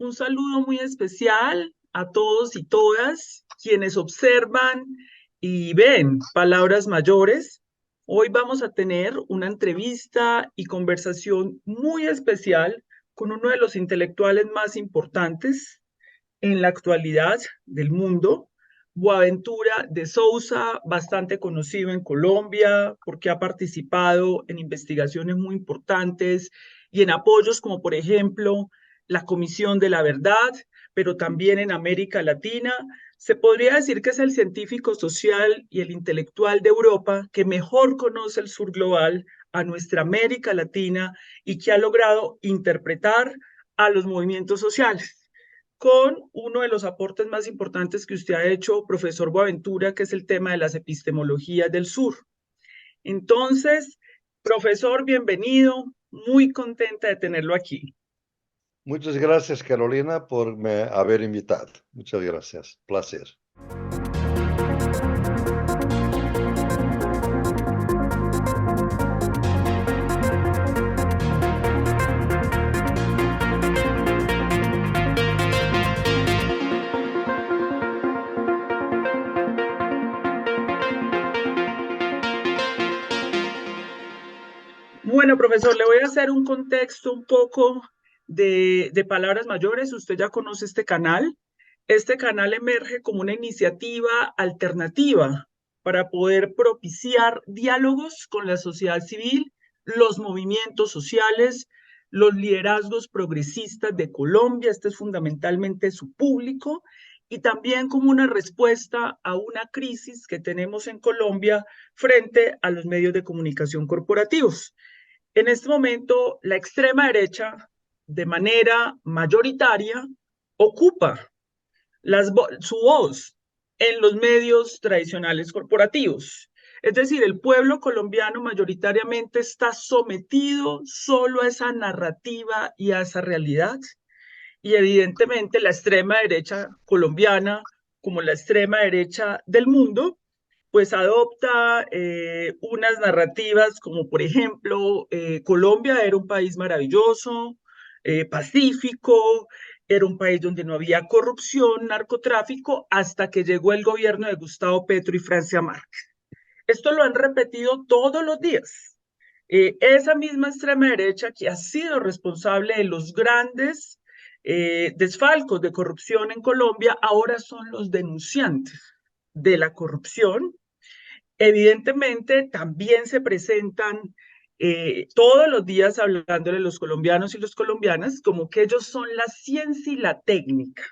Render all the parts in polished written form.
un saludo muy especial a todos y todas quienes observan y ven Palabras Mayores. Hoy vamos a tener una entrevista y conversación muy especial con uno de los intelectuales más importantes en la actualidad del mundo, Boaventura de Sousa, bastante conocido en Colombia porque ha participado en investigaciones muy importantes y en apoyos como por ejemplo la Comisión de la Verdad, pero también en América Latina. Se podría decir que es el científico social y el intelectual de Europa que mejor conoce el sur global, a nuestra América Latina, y que ha logrado interpretar a los movimientos sociales con uno de los aportes más importantes que usted ha hecho, profesor Boaventura, que es el tema de las epistemologías del sur. Entonces, profesor, bienvenido, muy contenta de tenerlo aquí. Muchas gracias, Carolina, por me haber invitado. Muchas gracias. Placer. Bueno, profesor, le voy a hacer un contexto un poco de Palabras Mayores. Usted ya conoce este canal. Este canal emerge como una iniciativa alternativa para poder propiciar diálogos con la sociedad civil, los movimientos sociales, los liderazgos progresistas de Colombia. Este es fundamentalmente su público, y también como una respuesta a una crisis que tenemos en Colombia frente a los medios de comunicación corporativos. En este momento, la extrema derecha, de manera mayoritaria, ocupa su voz en los medios tradicionales corporativos. Es decir, el pueblo colombiano mayoritariamente está sometido solo a esa narrativa y a esa realidad. Y evidentemente la extrema derecha colombiana, como la extrema derecha del mundo, pues adopta unas narrativas como, por ejemplo, Colombia era un país maravilloso, pacífico, era un país donde no había corrupción, narcotráfico, hasta que llegó el gobierno de Gustavo Petro y Francia Márquez. Esto lo han repetido todos los días. Esa misma extrema derecha que ha sido responsable de los grandes desfalcos de corrupción en Colombia, ahora son los denunciantes de la corrupción. Evidentemente, también se presentan todos los días hablándole a los colombianos y las colombianas como que ellos son la ciencia y la técnica.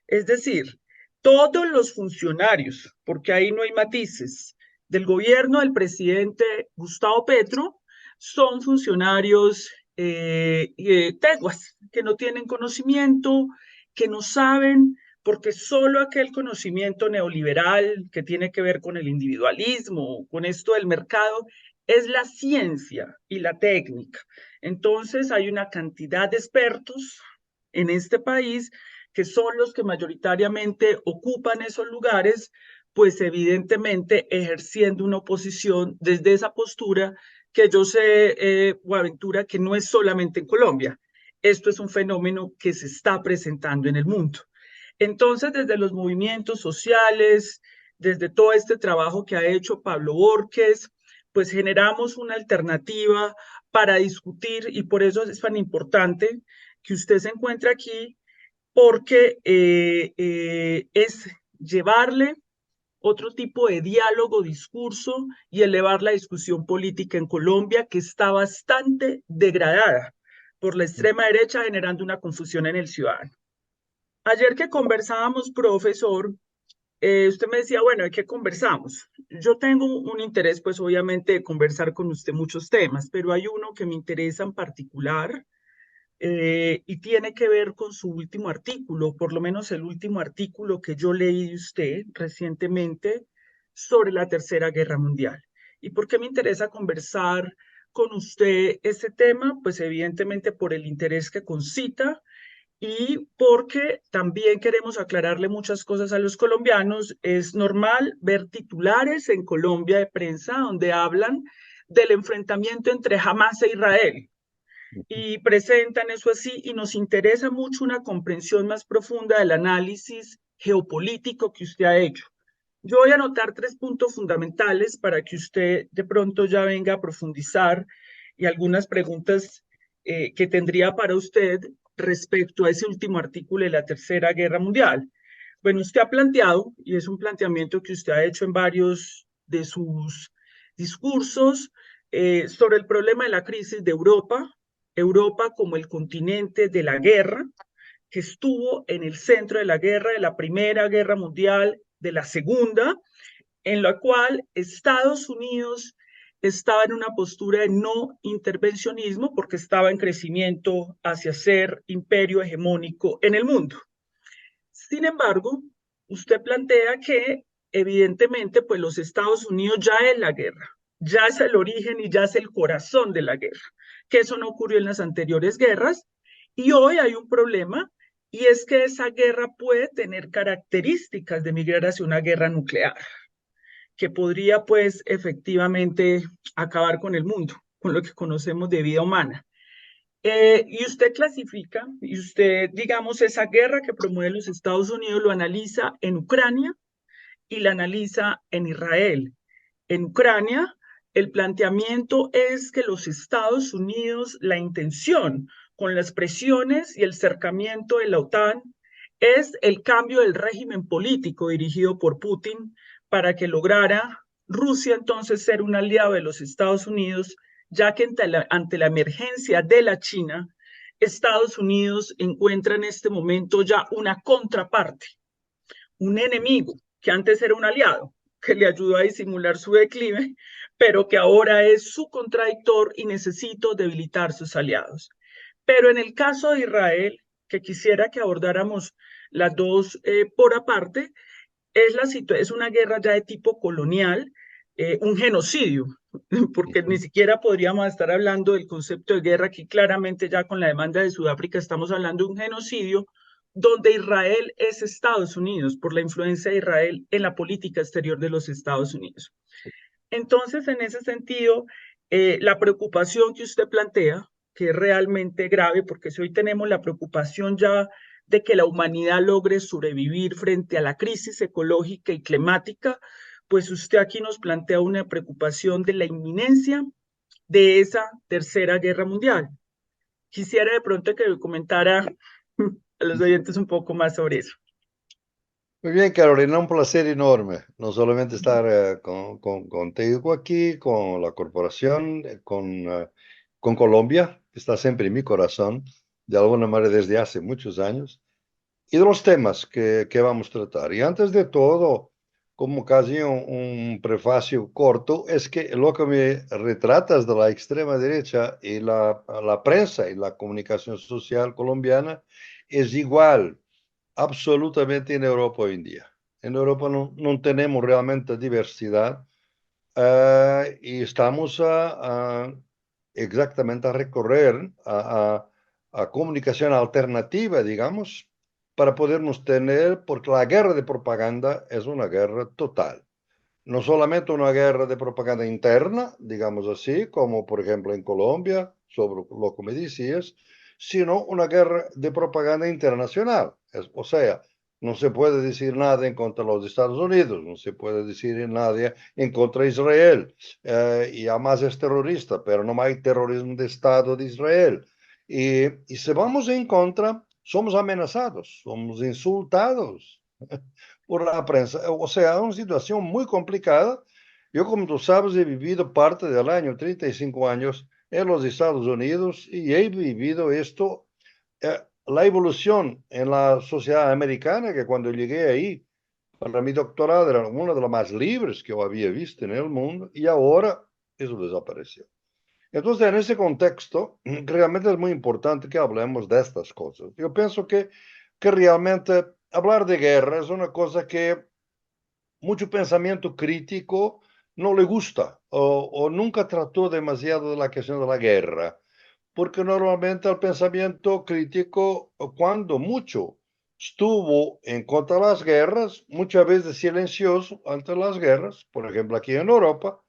Es decir, todos los funcionarios, porque ahí no hay matices, del gobierno del presidente Gustavo Petro son funcionarios teguas, que no tienen conocimiento, que no saben, porque solo aquel conocimiento neoliberal que tiene que ver con el individualismo, con esto del mercado, es la ciencia y la técnica. Entonces hay una cantidad de expertos en este país que son los que mayoritariamente ocupan esos lugares, pues evidentemente ejerciendo una oposición desde esa postura que yo sé, Boaventura, que no es solamente en Colombia. Esto es un fenómeno que se está presentando en el mundo. Entonces, desde los movimientos sociales, desde todo este trabajo que ha hecho Pablo Borges, pues generamos una alternativa para discutir, y por eso es tan importante que usted se encuentre aquí, porque es llevarle otro tipo de diálogo, discurso y elevar la discusión política en Colombia, que está bastante degradada por la extrema derecha, generando una confusión en el ciudadano. Ayer que conversábamos, profesor, usted me decía, bueno, ¿de qué conversamos? Yo tengo un interés, pues obviamente, de conversar con usted muchos temas, pero hay uno que me interesa en particular, y tiene que ver con su último artículo, por lo menos el último artículo que yo leí de usted recientemente sobre la Tercera Guerra Mundial. ¿Y por qué me interesa conversar con usted este tema? Pues evidentemente por el interés que concita y porque también queremos aclararle muchas cosas a los colombianos. Es normal ver titulares en Colombia de prensa donde hablan del enfrentamiento entre Hamas e Israel. y presentan eso así y nos interesa mucho una comprensión más profunda del análisis geopolítico que usted ha hecho. Yo voy a anotar 3 puntos fundamentales para que usted de pronto ya venga a profundizar y algunas preguntas que tendría para usted respecto a ese último artículo de la Tercera Guerra Mundial. Bueno, usted ha planteado, y es un planteamiento que usted ha hecho en varios de sus discursos, sobre el problema de la crisis de Europa, Europa como el continente de la guerra, que estuvo en el centro de la guerra, de la Primera Guerra Mundial, de la Segunda, en la cual Estados Unidos estaba en una postura de no intervencionismo porque estaba en crecimiento hacia ser imperio hegemónico en el mundo. Sin embargo, usted plantea que evidentemente pues los Estados Unidos ya es la guerra, ya es el origen y ya es el corazón de la guerra, que eso no ocurrió en las anteriores guerras y hoy hay un problema y es que esa guerra puede tener características de migrar hacia una guerra nuclear, que podría pues efectivamente acabar con el mundo, con lo que conocemos de vida humana. Y usted clasifica, y usted, digamos, esa guerra que promueve los Estados Unidos lo analiza en Ucrania y la analiza en Israel. En Ucrania, el planteamiento es que los Estados Unidos, la intención con las presiones y el cercamiento de la OTAN es el cambio del régimen político dirigido por Putin para que lograra Rusia entonces ser un aliado de los Estados Unidos, ya que ante la emergencia de la China, Estados Unidos encuentra en este momento ya una contraparte, un enemigo que antes era un aliado, que le ayudó a disimular su declive, pero que ahora es su contradictor y necesita debilitar sus aliados. Pero en el caso de Israel, que quisiera que abordáramos las dos por aparte, es una guerra ya de tipo colonial, un genocidio, porque ni siquiera podríamos estar hablando del concepto de guerra, aquí claramente ya con la demanda de Sudáfrica estamos hablando de un genocidio, donde Israel es Estados Unidos, por la influencia de Israel en la política exterior de los Estados Unidos. Entonces, en ese sentido, la preocupación que usted plantea, que es realmente grave, porque si hoy tenemos la preocupación ya de que la humanidad logre sobrevivir frente a la crisis ecológica y climática, pues usted aquí nos plantea una preocupación de la inminencia de esa tercera guerra mundial. Quisiera de pronto que me comentara a los oyentes un poco más sobre eso. Muy bien, Carolina, un placer enorme. No solamente estar contigo aquí, con la corporación, con Colombia, que está siempre en mi corazón, de alguna manera desde hace muchos años, y de los temas que vamos a tratar. Y antes de todo, como casi un prefacio corto, es que lo que me retratas de la extrema derecha y la prensa y la comunicación social colombiana es igual absolutamente en Europa hoy en día. En Europa no tenemos realmente diversidad y estamos exactamente a recorrer a comunicación alternativa, digamos, para podernos tener, porque la guerra de propaganda es una guerra total. No solamente una guerra de propaganda interna, digamos así, como por ejemplo en Colombia, sobre lo que me decías, sino una guerra de propaganda internacional. O sea, no se puede decir nada en contra de los Estados Unidos, no se puede decir nada en contra de Israel. Y además es terrorista, pero no hay terrorismo de Estado de Israel. Y si vamos en contra, somos amenazados, somos insultados por la prensa. O sea, es una situación muy complicada. Yo, como tú sabes, he vivido parte del año, 35 años, en los Estados Unidos y he vivido esto, la evolución en la sociedad americana, que cuando llegué ahí, para mi doctorado era una de las más libres que yo había visto en el mundo y ahora eso desapareció. Entonces, en ese contexto, realmente es muy importante que hablemos de estas cosas. Yo pienso que realmente hablar de guerra es una cosa que mucho pensamiento crítico no le gusta o nunca trató demasiado de la cuestión de la guerra, porque normalmente el pensamiento crítico, cuando mucho estuvo en contra de las guerras, muchas veces silencioso ante las guerras, por ejemplo aquí en Europa,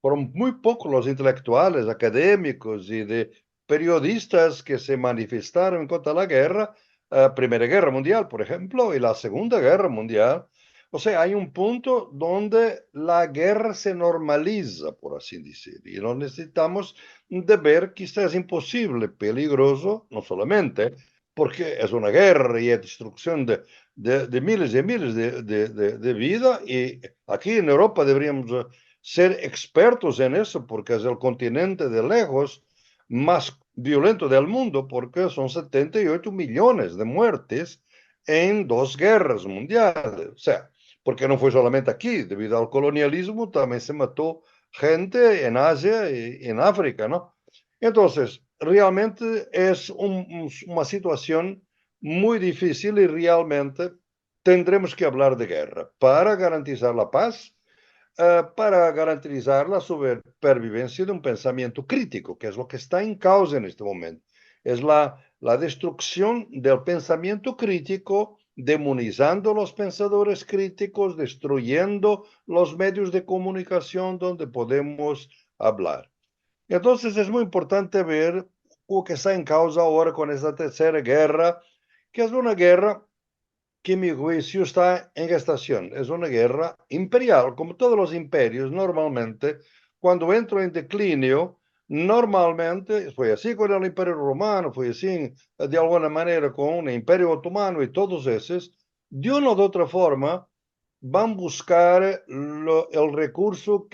fueron muy pocos los intelectuales, académicos y de periodistas que se manifestaron contra la guerra, Primera Guerra Mundial, por ejemplo, y la Segunda Guerra Mundial. O sea, hay un punto donde la guerra se normaliza, por así decir, y no necesitamos de ver que esto es imposible, peligroso, no solamente porque es una guerra y es destrucción de miles y miles de vida, y aquí en Europa deberíamos ser expertos en eso, porque es el continente de lejos más violento del mundo, porque son 78 millones de muertes en dos guerras mundiales. O sea, porque no fue solamente aquí, debido al colonialismo también se mató gente en Asia y en África, ¿no? Entonces, realmente es una situación muy difícil y realmente tendremos que hablar de guerra para garantizar la paz, para garantizar la supervivencia de un pensamiento crítico, que es lo que está en causa en este momento. Es la destrucción del pensamiento crítico, demonizando los pensadores críticos, destruyendo los medios de comunicación donde podemos hablar. Entonces es muy importante ver lo que está en causa ahora con esta tercera guerra, que es una guerra que mi juicio está en gestación. Es una guerra imperial, como todos los imperios, normalmente, cuando entro en declinio, normalmente, fue así con el Imperio Romano, fue así de alguna manera con el Imperio Otomano y todos esos, de una u otra forma, van a buscar el recurso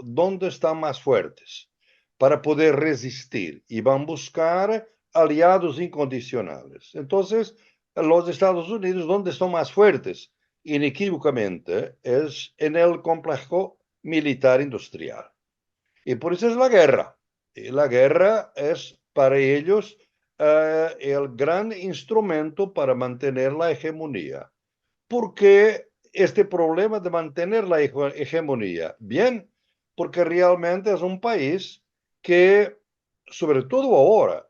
donde están más fuertes para poder resistir y van a buscar aliados incondicionales. Entonces, los Estados Unidos, donde están más fuertes, inequívocamente, es en el complejo militar industrial. Y por eso es la guerra. Y la guerra es para ellos el gran instrumento para mantener la hegemonía. ¿Por qué este problema de mantener la hegemonía? Bien, porque realmente es un país que, sobre todo ahora,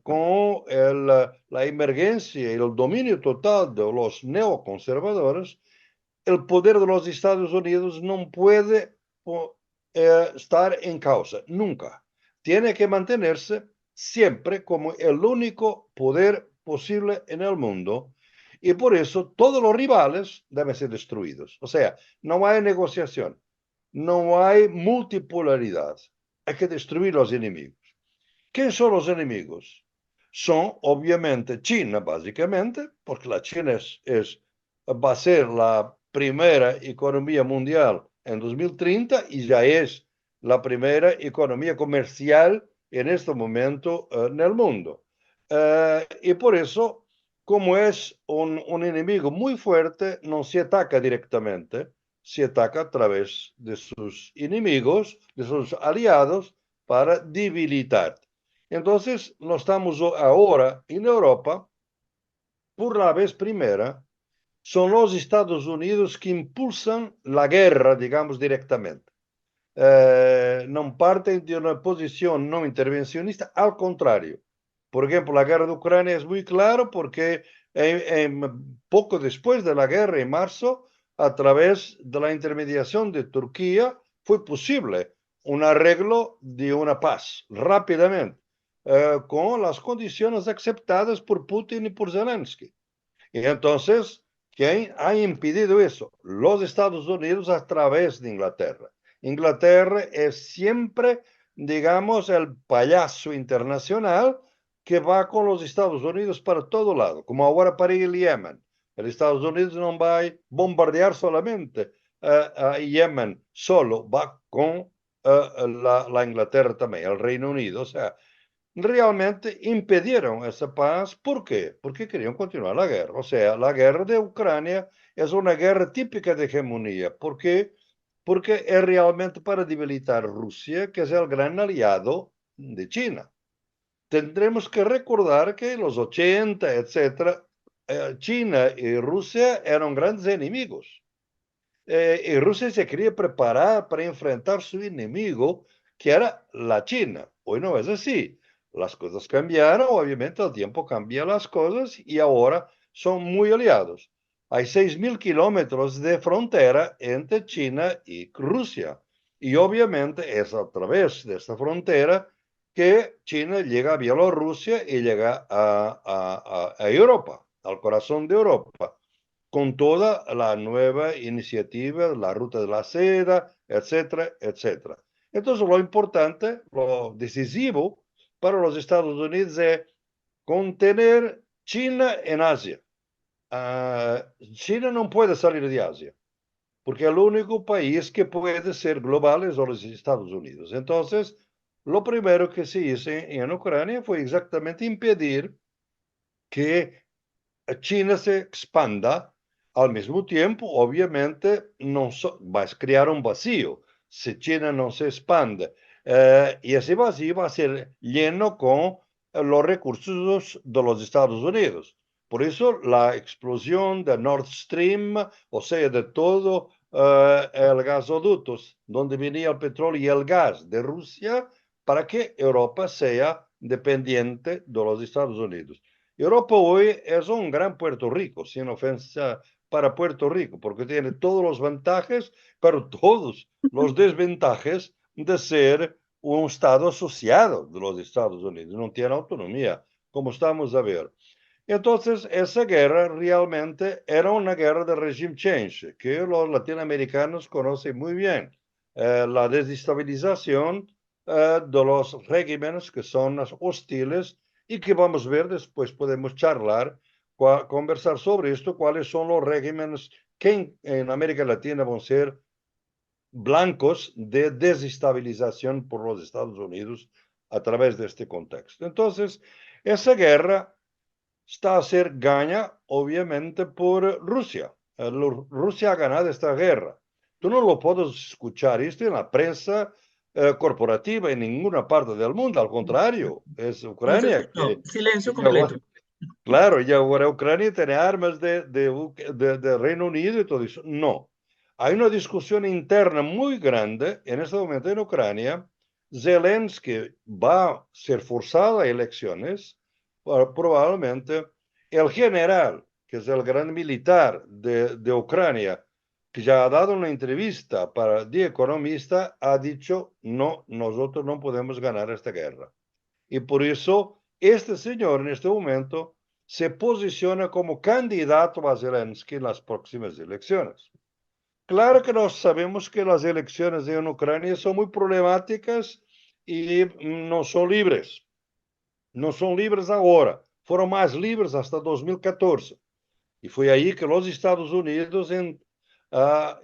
con la emergencia y el dominio total de los neoconservadores, el poder de los Estados Unidos no puede estar en causa, nunca. Tiene que mantenerse siempre como el único poder posible en el mundo, y por eso todos los rivales deben ser destruidos. O sea, no hay negociación, no hay multipolaridad, hay que destruir los enemigos. ¿Quiénes son los enemigos? Son obviamente China, básicamente, porque la China va a ser la primera economía mundial en 2030 y ya es la primera economía comercial en este momento en el mundo. Y por eso, como es un enemigo muy fuerte, no se ataca directamente, se ataca a través de sus enemigos, de sus aliados, para debilitar. Entonces, nós estamos ahora en Europa, por la vez primera, son los Estados Unidos que impulsan la guerra, digamos, directamente. No parten de una posición no intervencionista, al contrario. Por ejemplo, la guerra de Ucrania es muy claro porque poco después de la guerra, en marzo, a través de la intermediación de Turquía, fue posible un arreglo de una paz rápidamente, con las condiciones aceptadas por Putin y por Zelensky. Y entonces, ¿quién ha impedido eso? Los Estados Unidos a través de Inglaterra. Inglaterra es siempre, digamos, el payaso internacional que va con los Estados Unidos para todo lado, como ahora para el Yemen. El Estados Unidos no va a bombardear solamente a Yemen, solo va con la Inglaterra también, el Reino Unido. O sea, realmente impidieron esa paz. ¿Por qué? Porque querían continuar la guerra. O sea, la guerra de Ucrania es una guerra típica de hegemonía. ¿Por qué? Porque es realmente para debilitar Rusia, que es el gran aliado de China. Tendremos que recordar que en los 80, etcétera, China y Rusia eran grandes enemigos. Y Rusia se quería preparar para enfrentar su enemigo, que era la China. Hoy no es así. Las cosas cambiaron, obviamente el tiempo cambia las cosas y ahora son muy aliados. Hay 6.000 kilómetros de frontera entre China y Rusia. Y obviamente es a través de esta frontera que China llega a Bielorrusia y llega a Europa, al corazón de Europa, con toda la nueva iniciativa, la ruta de la seda, etcétera, etcétera. Entonces, lo importante, lo decisivo para los Estados Unidos es contener China en Asia. China no puede salir de Asia, porque el único país que puede ser global es los Estados Unidos. Entonces, lo primero que se hizo en Ucrania fue exactamente impedir que China se expanda. Al mismo tiempo, obviamente, no va a crear un vacío si China no se expande. Y ese vacío va a ser lleno con los recursos de los Estados Unidos. Por eso la explosión de Nord Stream, o sea, de todo el gasoductos donde venía el petróleo y el gas de Rusia, para que Europa sea dependiente de los Estados Unidos. Europa hoy es un gran Puerto Rico, sin ofensa para Puerto Rico, porque tiene todos los ventajas, pero todos los desventajas de ser un Estado asociado de los Estados Unidos. No tiene autonomía, como estamos a ver. Entonces, esa guerra realmente era una guerra de regime change, que los latinoamericanos conocen muy bien. La desestabilización de los regímenes que son hostiles y que vamos a ver después, podemos charlar, conversar sobre esto, cuáles son los regímenes que en América Latina van a ser blancos de desestabilización por los Estados Unidos a través de este contexto. Entonces, esa guerra está a ser gana, obviamente, por Rusia. Rusia ha ganado esta guerra. Tú no lo puedes escuchar esto en la prensa corporativa en ninguna parte del mundo, al contrario, es No se Ucrania escuchó. que Silencio llegó. completo. Claro, y ahora Ucrania tiene armas de Reino Unido y todo eso. No. Hay una discusión interna muy grande en este momento en Ucrania. Zelensky va a ser forzado a elecciones, probablemente. El general, que es el gran militar de Ucrania, que ya ha dado una entrevista para The Economist, ha dicho, no, nosotros no podemos ganar esta guerra. Y por eso este señor en este momento se posiciona como candidato a Zelensky en las próximas elecciones. Claro que nós sabemos que las elecciones en Ucrania son muy problemáticas y no son libres. No son libres ahora. Fueron más libres hasta 2014. Y fue ahí que los Estados Unidos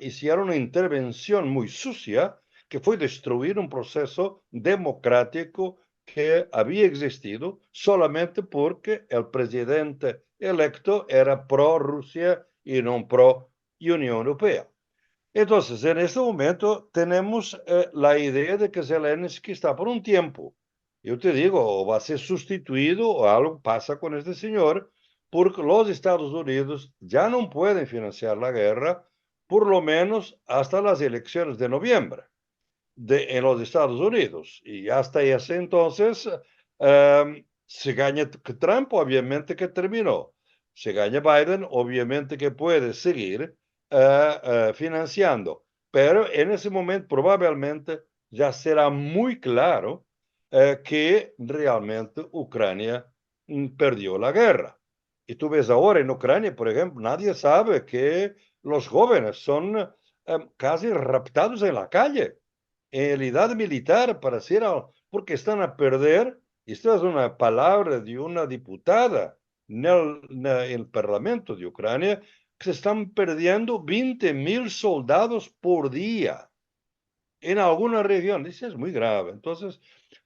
hicieron una intervención muy sucia que fue destruir un proceso democrático que había existido solamente porque el presidente electo era pro-Rusia y no pro-Unión Europea. Entonces, en este momento tenemos la idea de que Zelensky está por un tiempo. Yo te digo, o va a ser sustituido o algo pasa con este señor, porque los Estados Unidos ya no pueden financiar la guerra, por lo menos hasta las elecciones de noviembre en los Estados Unidos. Y hasta ese entonces, se gana Trump, obviamente que terminó. Se gana Biden, obviamente que puede seguir financiando. Pero en ese momento probablemente ya será muy claro que realmente Ucrania perdió la guerra. Y tú ves ahora en Ucrania, por ejemplo, nadie sabe que los jóvenes son casi raptados en la calle en la edad militar para hacer algo, porque están a perder, esta es una palabra de una diputada en el Parlamento de Ucrania, que se están perdiendo 20.000 soldados por día en alguna región. Eso es muy grave. Entonces,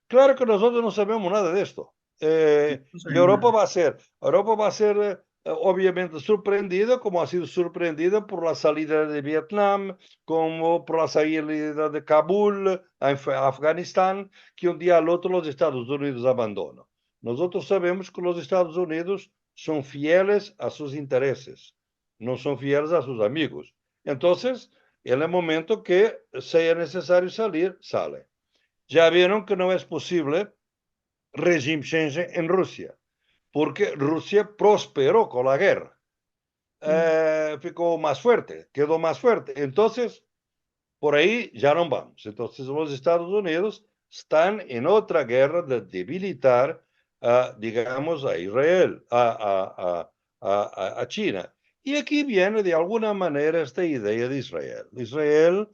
claro que nosotros no sabemos nada de esto. No Y saben nada. Europa va a ser obviamente sorprendida, como ha sido sorprendida por la salida de Vietnam, como por la salida de Kabul a Afganistán, que un día al otro los Estados Unidos abandonan. Nosotros sabemos que los Estados Unidos son fieles a sus intereses, no son fieles a sus amigos. Entonces, en el momento que sea necesario salir, sale. Ya vieron que no es posible regime change en Rusia, porque Rusia prosperó con la guerra. Mm. Ficó más fuerte, quedó más fuerte. Entonces, por ahí ya no vamos. Entonces, los Estados Unidos están en otra guerra de debilitar, digamos, a Israel, a China. Y aquí viene de alguna manera esta idea de Israel. Israel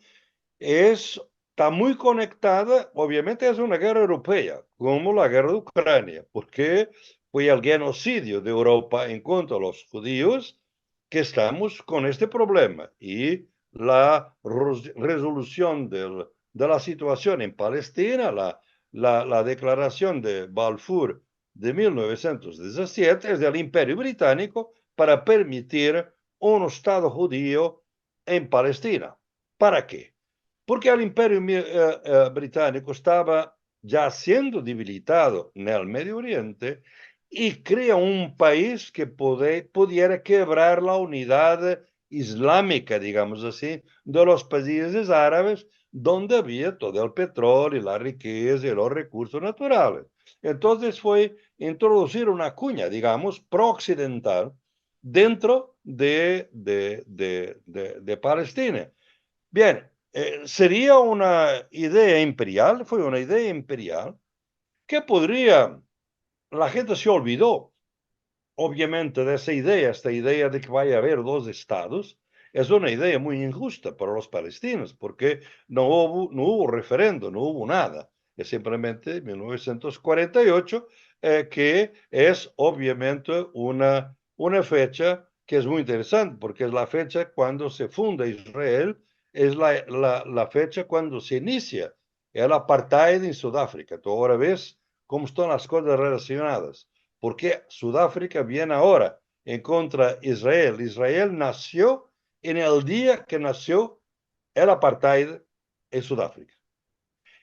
está muy conectada, obviamente es una guerra europea, como la guerra de Ucrania, porque fue el genocidio de Europa en contra de los judíos que estamos con este problema. Y la resolución de la situación en Palestina, la declaración de Balfour de 1917 es del Imperio Británico para permitir un Estado judío en Palestina. ¿Para qué? Porque el Imperio Británico estaba ya siendo debilitado en el Medio Oriente y crea un país que pudiera quebrar la unidad islámica, digamos así, de los países árabes donde había todo el petróleo, la riqueza y los recursos naturales. Entonces fue introducir una cuña, digamos, pro-occidental dentro de Palestina. Bien, sería una idea imperial, fue una idea imperial que podría, la gente se olvidó, obviamente, de esa idea, esta idea de que vaya a haber dos estados, es una idea muy injusta para los palestinos, porque no hubo referendo, no hubo nada. Es simplemente 1948, que es obviamente una fecha que es muy interesante, porque es la fecha cuando se funda Israel, es la fecha cuando se inicia el apartheid en Sudáfrica. Tú ahora ves cómo están las cosas relacionadas. Porque Sudáfrica viene ahora en contra de Israel. Israel nació en el día que nació el apartheid en Sudáfrica.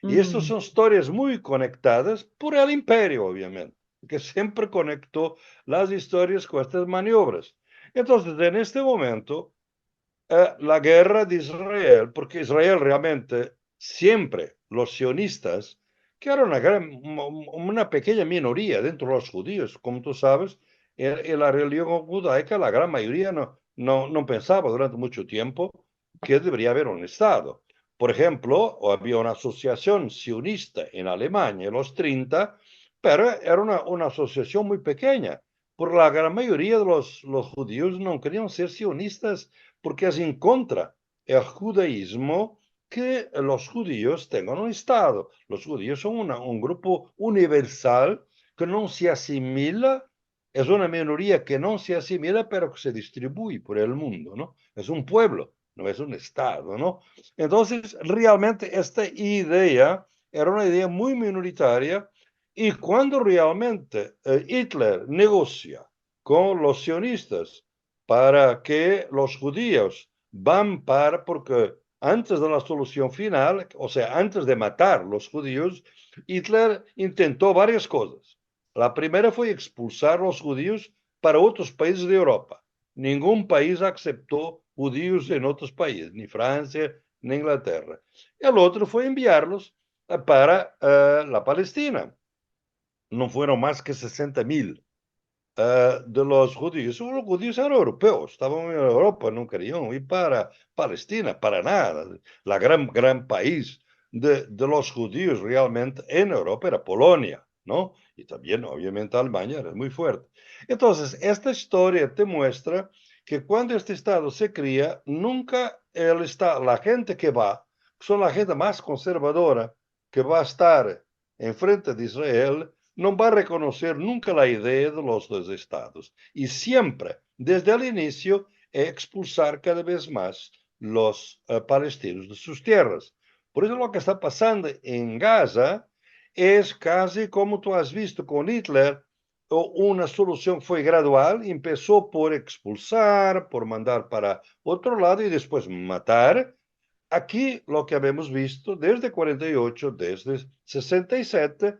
Y estas Mm, son historias muy conectadas por el imperio, obviamente, que siempre conectó las historias con estas maniobras. Entonces, en este momento, la guerra de Israel, porque Israel realmente siempre, los sionistas, que era una pequeña minoría dentro de los judíos, como tú sabes, en la religión judaica la gran mayoría no pensaba durante mucho tiempo que debería haber un Estado. Por ejemplo, había una asociación sionista en Alemania en los 30, pero era una asociación muy pequeña, porque la gran mayoría de los judíos no querían ser sionistas porque es en contra del judaísmo que los judíos tengan un Estado. Los judíos son un grupo universal que no se asimila, es una minoría que no se asimila, pero que se distribuye por el mundo, ¿no? Es un pueblo, no es un Estado, ¿no? Entonces, realmente esta idea era una idea muy minoritaria y cuando realmente Hitler negocia con los sionistas para que los judíos van porque antes de la solución final, o sea, antes de matar los judíos, Hitler intentó varias cosas. La primera fue expulsar los judíos para otros países de Europa. Ningún país aceptó judíos en otros países, ni Francia, ni Inglaterra. El otro fue enviarlos para la Palestina. No fueron más que 60.000 de los judíos. Los judíos eran europeos, estaban en Europa, no querían ir para Palestina, para nada. La gran país de los judíos realmente en Europa era Polonia, ¿no? Y también, obviamente, Alemania era muy fuerte. Entonces, esta historia te muestra que cuando este Estado se cría, nunca la gente que va, son la gente más conservadora que va a estar enfrente de Israel, no va a reconocer nunca la idea de los dos estados y siempre, desde el inicio, expulsar cada vez más los palestinos de sus tierras. Por eso lo que está pasando en Gaza es casi como tú has visto con Hitler, una solución fue gradual, empezó por expulsar, por mandar para otro lado y después matar. Aquí lo que habemos visto desde 48, desde 67,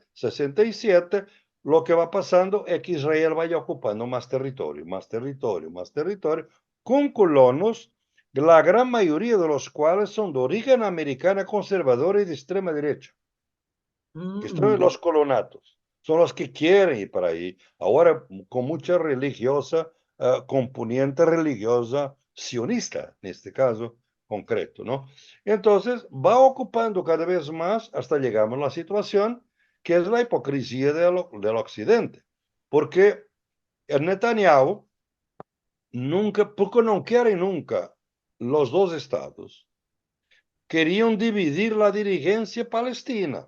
lo que va pasando es que Israel vaya ocupando más territorio, más territorio, más territorio, con colonos, la gran mayoría de los cuales son de origen americana conservadora y de extrema derecha, que son mm. los colonatos, son los que quieren ir para ahí, ahora con mucha religiosa, componente religiosa sionista, en este caso, concreto, ¿no? Entonces, va ocupando cada vez más hasta llegamos a la situación que es la hipocresía del Occidente. Porque el Netanyahu nunca, porque no quiere nunca los dos estados, querían dividir la dirigencia palestina.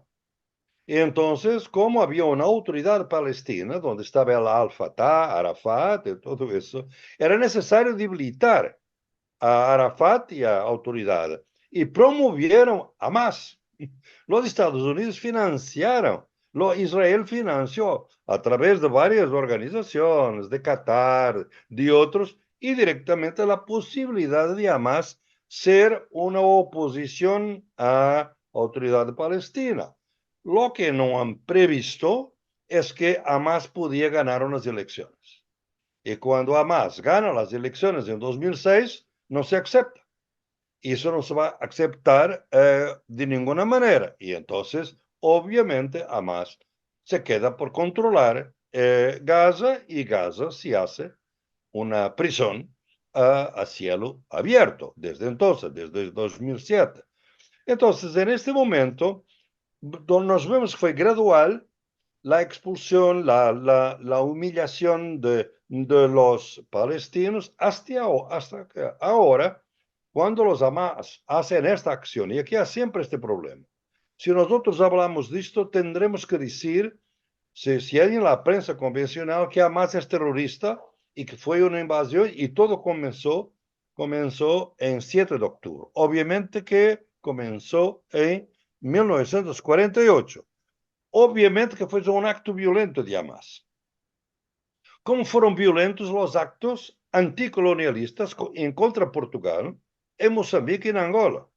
Y entonces, como había una autoridad palestina, donde estaba el Al-Fatah, Arafat y todo eso, era necesario debilitar a Arafat y a autoridad. Y promovieron a Hamas. Los Estados Unidos financiaron, Israel financió a través de varias organizaciones, de Qatar, de otros, y directamente la posibilidad de Hamas ser una oposición a la autoridad palestina. Lo que no han previsto es que Hamas podía ganar unas elecciones. Y cuando Hamas gana las elecciones en 2006, no se acepta. Eso no se va a aceptar de ninguna manera. Y entonces, obviamente, Hamas se queda por controlar Gaza y Gaza se hace una prisión a cielo abierto desde entonces, desde 2007. Entonces, en este momento, nos vemos que fue gradual la expulsión, la humillación de los palestinos hasta que ahora, cuando los Hamas hacen esta acción, y aquí hay siempre este problema. Si nosotros hablamos de esto, tendremos que decir, si hay en la prensa convencional, que Hamas es terrorista y que fue una invasión y todo comenzó en 7 de octubre. Obviamente que comenzó en 1948. Obviamente que foi um acto violento de Hamas. Como foram violentos os actos anticolonialistas em contra Portugal, em Moçambique e em Angola.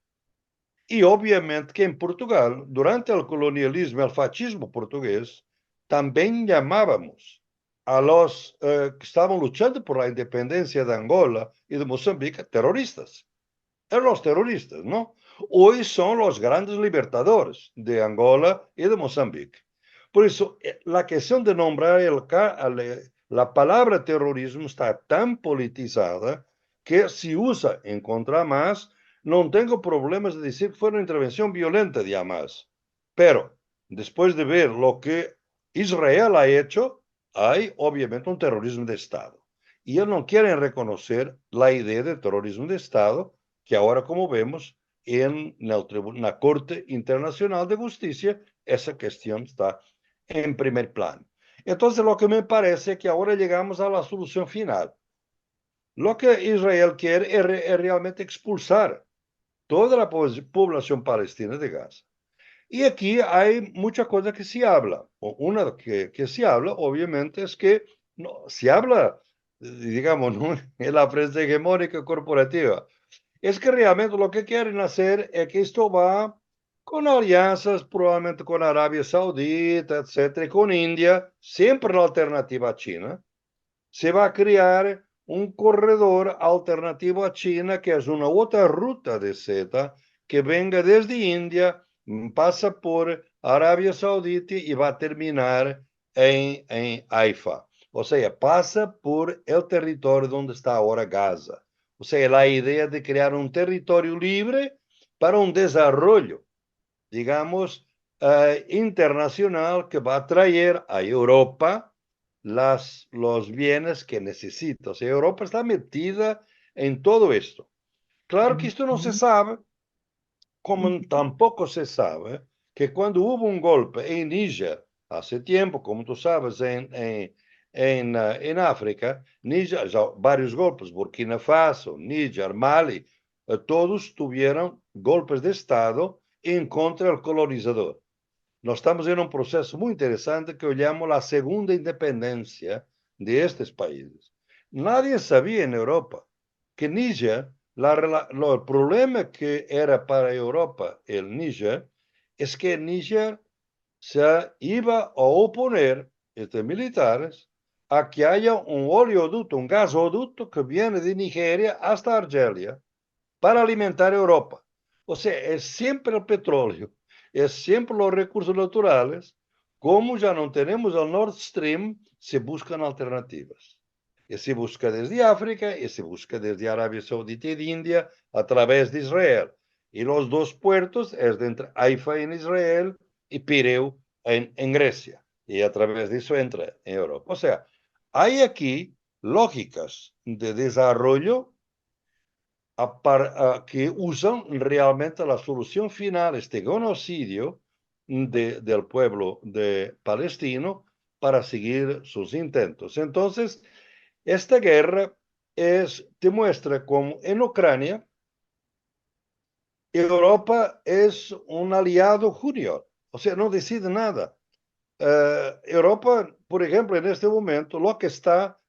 E, obviamente, que em Portugal, durante o colonialismo e o fascismo português, também chamávamos a los que estavam lutando por la independência de Angola e de Moçambique terroristas. Eram os terroristas, não? Hoje são os grandes libertadores de Angola e de Moçambique. Por eso, la cuestión de nombrar la palabra terrorismo está tan politizada que si usa en contra Hamas, no tengo problemas de decir que fue una intervención violenta de Hamas. Pero, después de ver lo que Israel ha hecho, hay obviamente un terrorismo de Estado. Y ellos no quieren reconocer la idea de terrorismo de Estado, que ahora, como vemos, en la Corte Internacional de Justicia, esa cuestión está en primer plano. Entonces, lo que me parece es que ahora llegamos a la solución final. Lo que Israel quiere es realmente expulsar toda la población palestina de Gaza. Y aquí hay muchas cosas que se habla. Una que se habla, obviamente, es que no, se habla, digamos, ¿no? En la prensa hegemónica corporativa. Es que realmente lo que quieren hacer es que esto va con alianzas, probablemente con Arabia Saudita, etcétera, y con India, siempre la alternativa a China. Se va a crear un corredor alternativo a China, que es una otra ruta de seda que venga desde India, pasa por Arabia Saudita y va a terminar en Haifa. O sea, pasa por el territorio donde está ahora Gaza. O sea, la idea de crear un territorio libre para un desarrollo, digamos, internacional que va a traer a Europa los bienes que necesita. O sea, Europa está metida en todo esto. Claro que esto no se sabe, como tampoco se sabe que cuando hubo un golpe en Níger hace tiempo, como tú sabes, en África, Níger, ya varios golpes, Burkina Faso, Níger, Mali, todos tuvieron golpes de Estado en contra del colonizador. Nós estamos em um processo muito interessante que olhamos a segunda independência de estes países. Nadie sabia na Europa que Níger, o problema que era para a Europa o Níger, é que Níger se iba a oponer, entre militares, a que haya um oleoduto, um gasoduto que viene de Nigéria hasta Argelia para alimentar a Europa. Ou seja, é sempre o petróleo, é sempre os recursos naturais. Como já não temos o Nord Stream, se buscam alternativas. Y se busca desde África y se busca desde Arabia Saudita y de India a través de Israel. Y los dos puertos es de entre Haifa en Israel y Pireu en Grecia. Y a través de eso entra en Europa. O sea, hay aquí lógicas de desarrollo que usan realmente la solución final, este genocidio del pueblo de palestino para seguir sus intentos. Entonces, esta guerra te muestra como en Ucrania, Europa es un aliado junior, o sea, no decide nada. Europa, por ejemplo, en este momento, lo que está,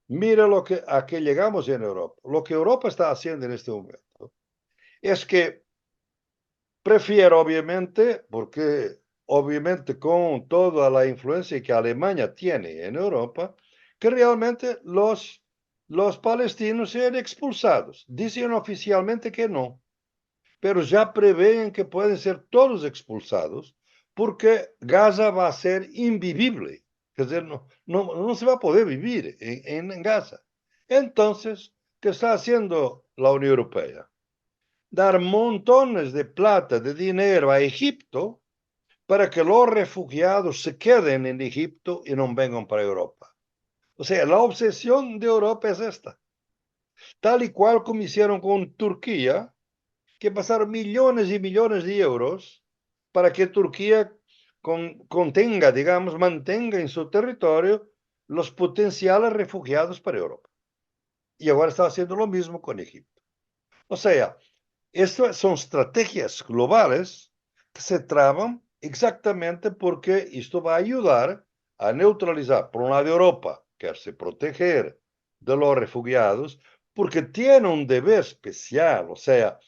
mira a que llegamos en Europa. Lo que Europa está haciendo en este momento es que prefiero, obviamente, porque obviamente con toda la influencia que Alemania tiene en Europa, que realmente los palestinos sean expulsados. Dicen oficialmente que no, pero ya prevén que pueden ser todos expulsados porque Gaza va a ser invivible. Es decir, no se va a poder vivir en Gaza. Entonces, ¿qué está haciendo la Unión Europea? Dar montones de plata, de dinero a Egipto para que los refugiados se queden en Egipto y no vengan para Europa. O sea, la obsesión de Europa es esta. Tal y cual como hicieron con Turquía, que pasaron millones y millones de euros para que Turquía contenga, digamos, mantenga en su territorio los potenciales refugiados para Europa. Y ahora está haciendo lo mismo con Egipto. O sea, estas son estrategias globales que se traban exactamente porque esto va a ayudar a neutralizar, por un lado, Europa, que hace proteger de los refugiados, porque tiene un deber especial. O sea,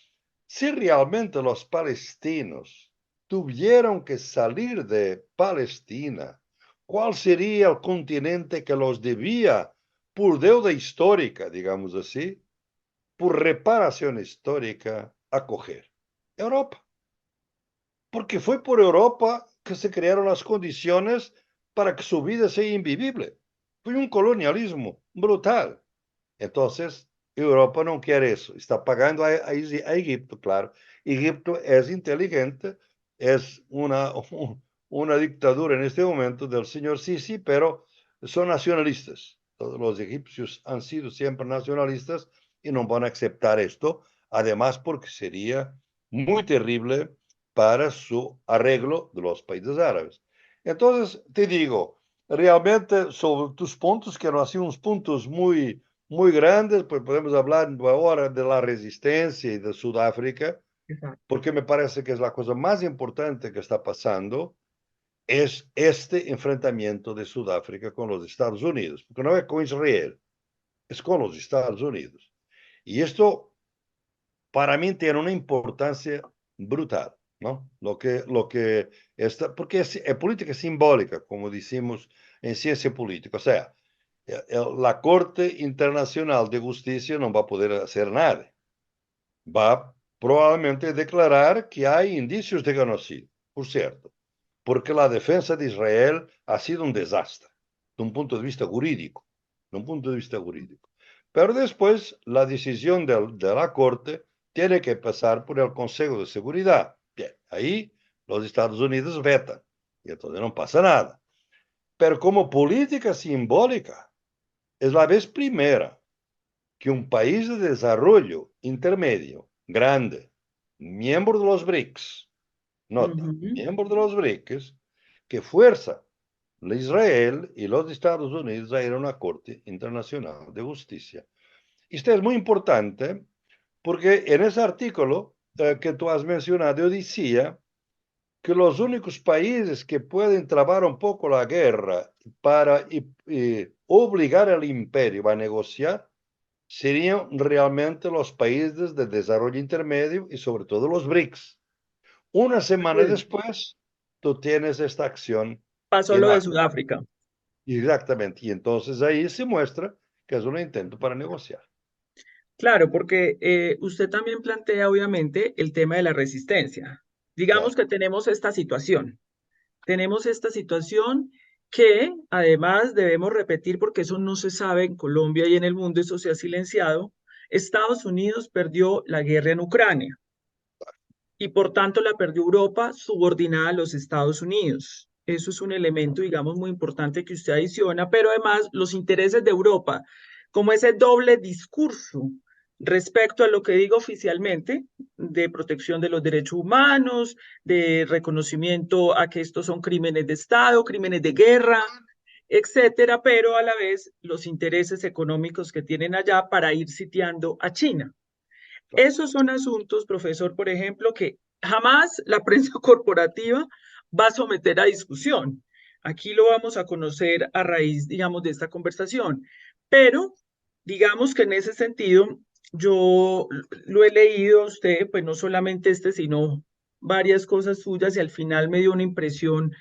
si realmente los palestinos tuvieron que salir de Palestina, ¿cuál sería el continente que los debía por deuda histórica, digamos así? Por reparación histórica, acoger? Europa. Porque fue por Europa que se crearon las condiciones para que su vida sea invivible. Fue un colonialismo brutal. Entonces, Europa no quiere eso. Está pagando a Egipto, claro. Egipto es inteligente, es una dictadura en este momento del señor Sisi, pero son nacionalistas. Todos los egipcios han sido siempre nacionalistas y no van a aceptar esto, además porque sería muy terrible para su arreglo de los países árabes. Entonces, te digo, realmente sobre tus puntos, que no han sido unos puntos muy grandes, pues podemos hablar ahora de la resistencia y de Sudáfrica, Exacto. porque me parece que es la cosa más importante que está pasando, es este enfrentamiento de Sudáfrica con los Estados Unidos, porque no es con Israel, es con los Estados Unidos. Y esto para mí tiene una importancia brutal, ¿no? Lo que está, porque es política simbólica, como decimos en ciencia política, o sea, la Corte Internacional de Justicia no va a poder hacer nada. Va probablemente a declarar que hay indicios de genocidio, por cierto, porque la defensa de Israel ha sido un desastre, de un punto de vista jurídico, de un punto de vista jurídico. Pero después la decisión de la Corte tiene que pasar por el Consejo de Seguridad. Bien, ahí los Estados Unidos vetan y entonces no pasa nada. Pero como política simbólica, es la vez primera que un país de desarrollo intermedio, grande, miembro de los BRICS, nota, Ujú. miembro de los BRICS, que fuerza a Israel y los Estados Unidos a ir a una Corte Internacional de Justicia. Esto es muy importante porque en ese artículo que tú has mencionado, yo decía que los únicos países que pueden trabar un poco la guerra para obligar al imperio a negociar serían realmente los países de desarrollo intermedio y sobre todo los BRICS. Una semana Pues, después, tú tienes esta acción pasó en lo de acto. Sudáfrica. Exactamente. Y entonces ahí se muestra que es un intento para negociar. Claro, porque usted también plantea, obviamente, el tema de la resistencia. Digamos Claro. que tenemos esta situación. Tenemos esta situación que además debemos repetir, porque eso no se sabe en Colombia y en el mundo, eso se ha silenciado, Estados Unidos perdió la guerra en Ucrania y por tanto la perdió Europa subordinada a los Estados Unidos. Eso es un elemento, digamos, muy importante que usted adiciona, pero además los intereses de Europa, como ese doble discurso respecto a lo que digo oficialmente, de protección de los derechos humanos, de reconocimiento a que estos son crímenes de Estado, crímenes de guerra, etcétera, pero a la vez los intereses económicos que tienen allá para ir sitiando a China. Claro. Esos son asuntos, profesor, por ejemplo, que jamás la prensa corporativa va a someter a discusión. Aquí lo vamos a conocer a raíz, digamos, de esta conversación. Pero, digamos que en ese sentido, yo lo he leído a usted, pues no solamente este, sino varias cosas suyas y al final me dio una impresión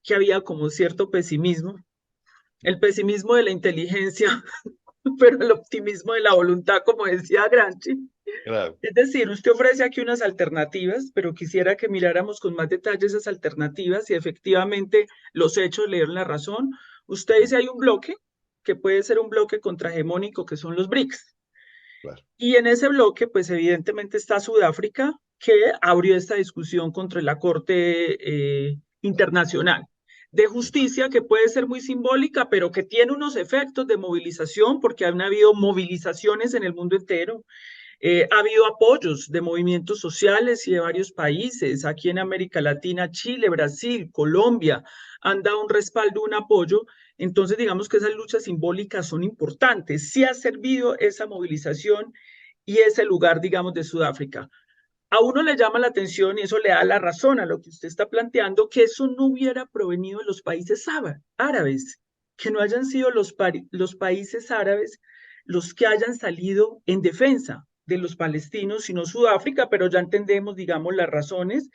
que había como cierto pesimismo, el pesimismo de la inteligencia, pero el optimismo de la voluntad, como decía Gramsci. Claro. Es decir, usted ofrece aquí unas alternativas, pero quisiera que miráramos con más detalle esas alternativas y efectivamente los hechos le dieron la razón. Usted dice hay un bloque que puede ser un bloque contrahegemónico, que son los BRICS. Claro. Y en ese bloque, pues evidentemente está Sudáfrica, que abrió esta discusión contra la Corte Internacional de Justicia, que puede ser muy simbólica, pero que tiene unos efectos de movilización, porque han habido movilizaciones en el mundo entero. Ha habido apoyos de movimientos sociales y de varios países, aquí en América Latina, Chile, Brasil, Colombia, han dado un respaldo, un apoyo. Entonces, digamos que esas luchas simbólicas son importantes. Sí ha servido esa movilización y ese lugar, digamos, de Sudáfrica. A uno le llama la atención y eso le da la razón a lo que usted está planteando, que eso no hubiera provenido de los países árabes, que no hayan sido los países árabes los que hayan salido en defensa de los palestinos, sino Sudáfrica, pero ya entendemos, digamos, las razones,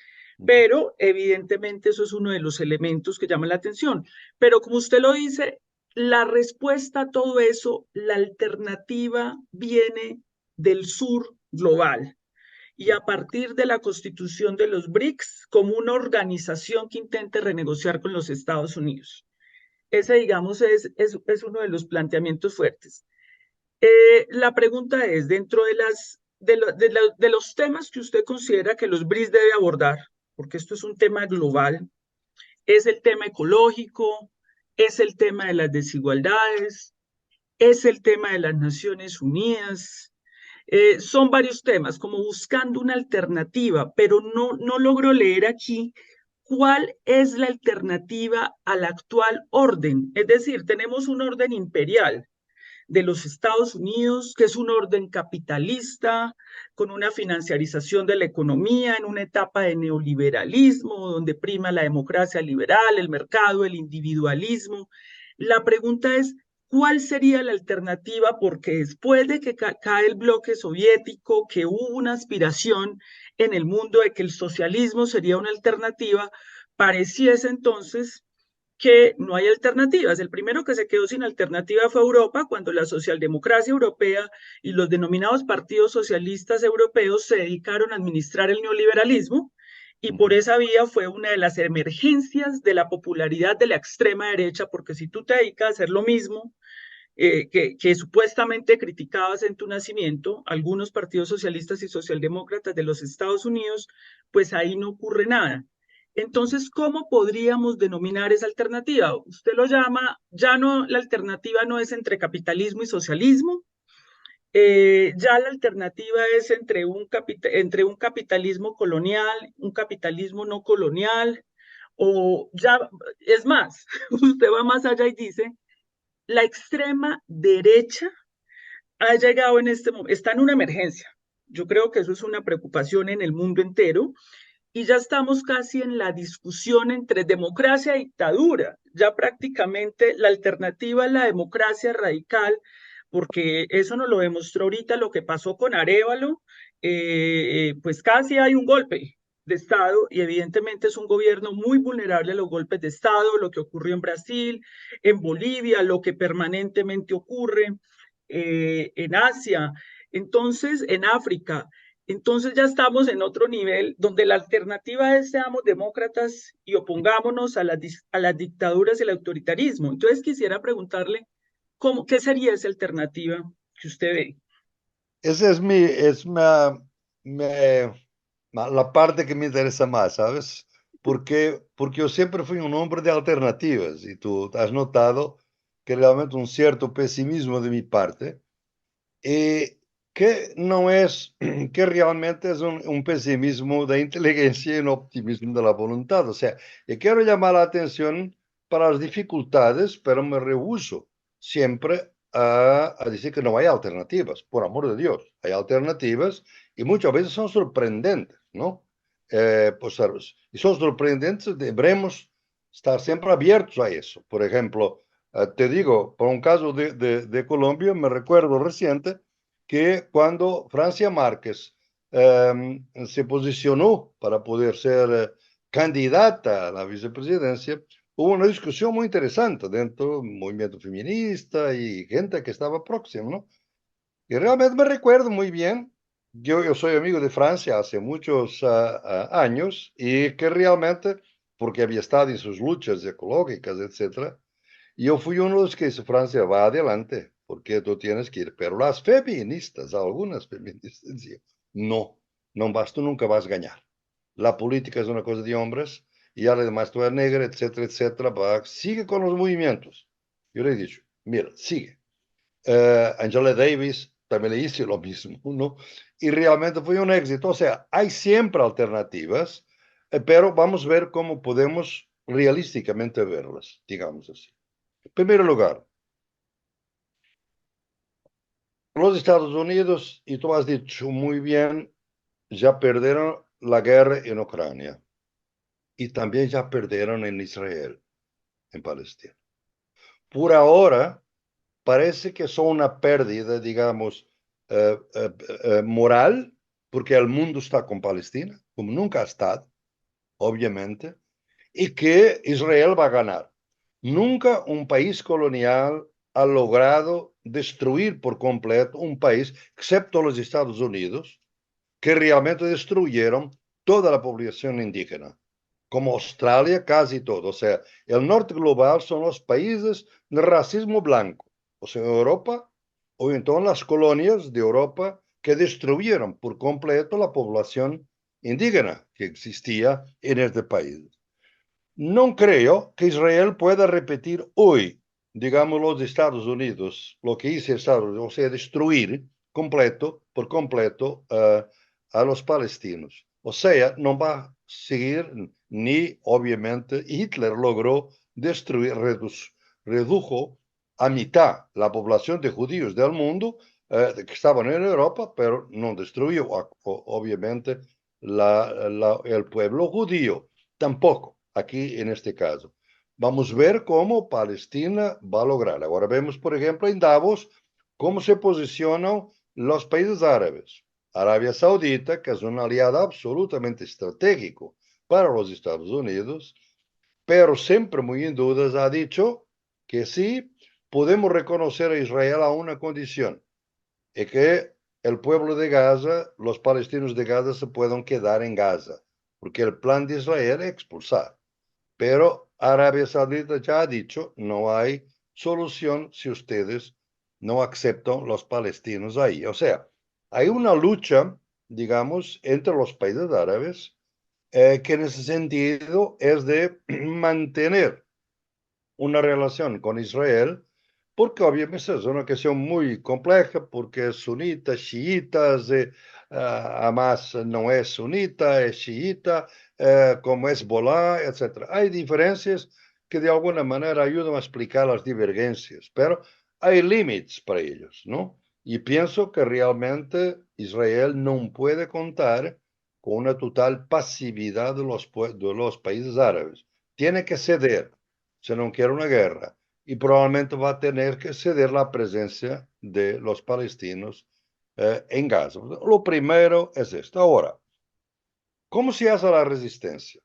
pero evidentemente eso es uno de los elementos que llaman la atención. Pero como usted lo dice, la respuesta a todo eso, la alternativa viene del sur global y a partir de la constitución de los BRICS como una organización que intente renegociar con los Estados Unidos. Ese, digamos, es uno de los planteamientos fuertes. La pregunta es, dentro de los temas que usted considera que los BRICS debe abordar, porque esto es un tema global, es el tema ecológico, es el tema de las desigualdades, es el tema de las Naciones Unidas, son varios temas, como buscando una alternativa, pero no logro leer aquí cuál es la alternativa al actual orden. Es decir, tenemos un orden imperial de los Estados Unidos, que es un orden capitalista, con una financiarización de la economía en una etapa de neoliberalismo, donde prima la democracia liberal, el mercado, el individualismo. La pregunta es, ¿cuál sería la alternativa? Porque después de que cae el bloque soviético, que hubo una aspiración en el mundo de que el socialismo sería una alternativa, pareciese entonces que no hay alternativas. El primero que se quedó sin alternativa fue Europa, cuando la socialdemocracia europea y los denominados partidos socialistas europeos se dedicaron a administrar el neoliberalismo, y por esa vía fue una de las emergencias de la popularidad de la extrema derecha, porque si tú te dedicas a hacer lo mismo que supuestamente criticabas en tu nacimiento, algunos partidos socialistas y socialdemócratas de los Estados Unidos, pues ahí no ocurre nada. Entonces, ¿cómo podríamos denominar esa alternativa? Usted lo llama, ya no, la alternativa no es entre capitalismo y socialismo, ya la alternativa es entre un capitalismo colonial, un capitalismo no colonial, o ya, es más, usted va más allá y dice, la extrema derecha ha llegado en este momento, está en una emergencia. Yo creo que eso es una preocupación en el mundo entero y ya estamos casi en la discusión entre democracia y dictadura. Ya prácticamente la alternativa es la democracia radical, porque eso nos lo demostró ahorita lo que pasó con Arévalo, pues casi hay un golpe de Estado y evidentemente es un gobierno muy vulnerable a los golpes de Estado, lo que ocurrió en Brasil, en Bolivia, lo que permanentemente ocurre en Asia, entonces en África. Entonces ya estamos en otro nivel donde la alternativa es seamos demócratas y opongámonos a a las dictaduras y el autoritarismo. Entonces quisiera preguntarle, ¿qué sería esa alternativa que usted ve? Esa me- la parte que me interesa más, ¿sabes? Porque yo siempre fui un hombre de alternativas y tú has notado que realmente un cierto pesimismo de mi parte, que no es, que realmente es un pesimismo de inteligencia y un optimismo de la voluntad. O sea, yo quiero llamar la atención para las dificultades, pero me rehúso siempre a decir que no hay alternativas. Por amor de Dios, hay alternativas y muchas veces son sorprendentes, ¿no? Pues, ¿sabes? Y son sorprendentes, deberemos estar siempre abiertos a eso. Por ejemplo, te digo, por un caso de Colombia, me recuerdo reciente que cuando Francia Márquez se posicionó para poder ser candidata a la vicepresidencia, hubo una discusión muy interesante dentro del movimiento feminista y gente que estaba próxima, ¿no? Y realmente me recuerdo muy bien. Yo soy amigo de Francia hace muchos años y que realmente, porque había estado en sus luchas ecológicas, etcétera, y yo fui uno de los que dice, Francia, va adelante, porque tú tienes que ir. Pero las feministas, algunas feministas, decían, no, no vas, tú nunca vas a ganar. La política es una cosa de hombres, y además tú eres negra, etcétera, etcétera, va, sigue con los movimientos. Yo le he dicho, mira, sigue. Angela Davis también le hizo lo mismo, ¿no? Y realmente fue un éxito. O sea, hay siempre alternativas, pero vamos a ver cómo podemos realísticamente verlas, digamos así. En primer lugar, los Estados Unidos, y tú has dicho muy bien, ya perdieron la guerra en Ucrania y también ya perdieron en Israel, en Palestina. Por ahora, parece que son una pérdida, digamos, moral, porque el mundo está con Palestina, como nunca ha estado, obviamente, y que Israel va a ganar. Nunca un país colonial ha logrado destruir por completo un país, excepto los Estados Unidos, que realmente destruyeron toda la población indígena, como Australia, casi todo. O sea, el norte global son los países de racismo blanco, o sea, Europa, o entonces las colonias de Europa que destruyeron por completo la población indígena que existía en este país. No creo que Israel pueda repetir hoy, digamos, los Estados Unidos, lo que hizo Estados Unidos, o sea, destruir por completo, a los palestinos. O sea, no va a seguir ni, obviamente, Hitler logró destruir, redujo a mitad la población de judíos del mundo que estaban en Europa, pero no destruyó, obviamente, el pueblo judío. Tampoco aquí en este caso. Vamos a ver cómo Palestina va a lograr. Ahora vemos, por ejemplo, en Davos, cómo se posicionan los países árabes. Arabia Saudita, que es un aliado absolutamente estratégico para los Estados Unidos, pero siempre muy en dudas ha dicho que sí podemos reconocer a Israel a una condición, y que el pueblo de Gaza, los palestinos de Gaza se puedan quedar en Gaza, porque el plan de Israel es expulsar. Pero Arabia Saudita ya ha dicho, no hay solución si ustedes no aceptan los palestinos ahí. O sea, hay una lucha, digamos, entre los países árabes, que en ese sentido es de mantener una relación con Israel, porque obviamente es una cuestión muy compleja, porque es sunita, chiitas, Hamas no es sunita, es chiita, como es Hezbollah, etc. Hay diferencias que de alguna manera ayudan a explicar las divergencias, pero hay límites para ellos, ¿no? Y pienso que realmente Israel no puede contar con una total pasividad de los países árabes. Tiene que ceder se no quiere una guerra, y probablemente va a tener que ceder la presencia de los palestinos en Gaza. Lo primero es esto. Ahora, ¿cómo se hace la resistencia?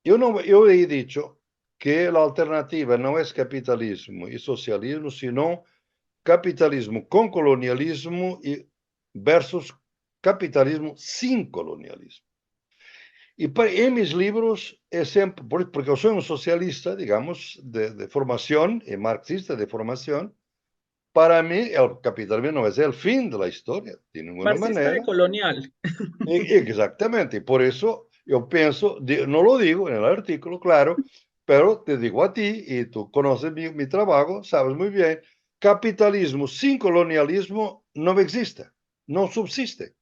Yo, no, yo he dicho que la alternativa no es capitalismo y socialismo, sino capitalismo con colonialismo y versus capitalismo sin colonialismo. Y en mis libros, porque yo soy un socialista, digamos, de formación, y marxista de formación, para mí el capitalismo no es el fin de la historia, de ninguna Marxista de manera. colonial. Exactamente, y por eso yo pienso, no lo digo en el artículo, claro, pero te digo a ti, y tú conoces mi trabajo, sabes muy bien, capitalismo sin colonialismo no existe, no subsiste,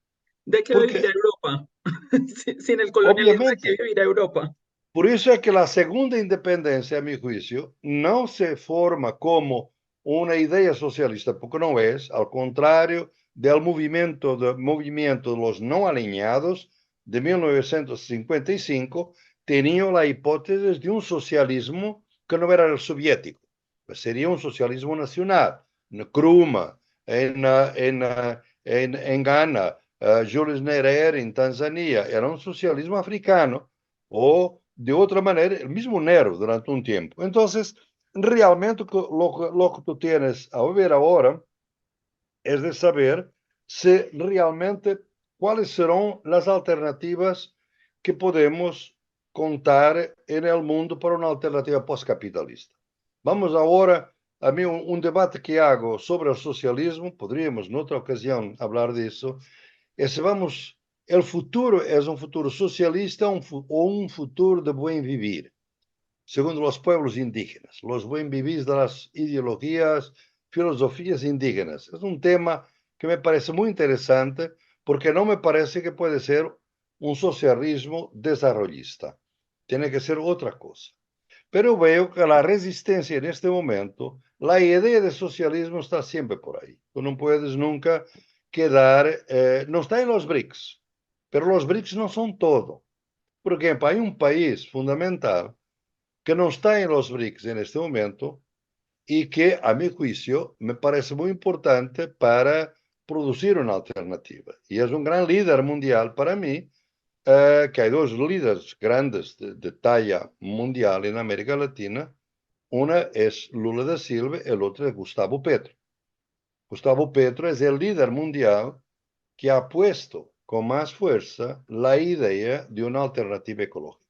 ¿De qué vivirá porque Europa? Sin el colonialismo, ¿de qué obviamente, vivirá Europa? por eso es que la segunda independencia, a mi juicio, no se forma como una idea socialista, porque no es, al contrario del movimiento de los no alineados de 1955, tenía la hipótesis de un socialismo que no era el soviético, pues sería un socialismo nacional, en Nkrumah, en Ghana, Julius Nyerere en Tanzania, era un socialismo africano, o de otra manera, el mismo Nero durante un tiempo. Entonces, realmente lo que tú tienes a ver ahora es de saber si realmente cuáles serán las alternativas que podemos contar en el mundo para una alternativa postcapitalista. Vamos ahora a mí un debate que hago sobre el socialismo, podríamos en otra ocasión hablar de eso, es si vamos, el futuro es un futuro socialista o un futuro de buen vivir según los pueblos indígenas, los buen vivir de las ideologías, filosofías indígenas. Es un tema que me parece muy interesante porque no me parece que puede ser un socialismo desarrollista. Tiene que ser otra cosa. Pero veo que la resistencia en este momento, la idea de socialismo está siempre por ahí. Tú no puedes nunca quedar, no está en los BRICS, pero los BRICS no son todo. Por ejemplo, hay un país fundamental que no está en los BRICS en este momento y que, a mi juicio, me parece muy importante para producir una alternativa. Y es un gran líder mundial para mí, que hay dos líderes grandes de talla mundial en América Latina. Una es Lula da Silva, el otro es Gustavo Petro. Gustavo Petro es el líder mundial que ha puesto con más fuerza la idea de una alternativa ecológica.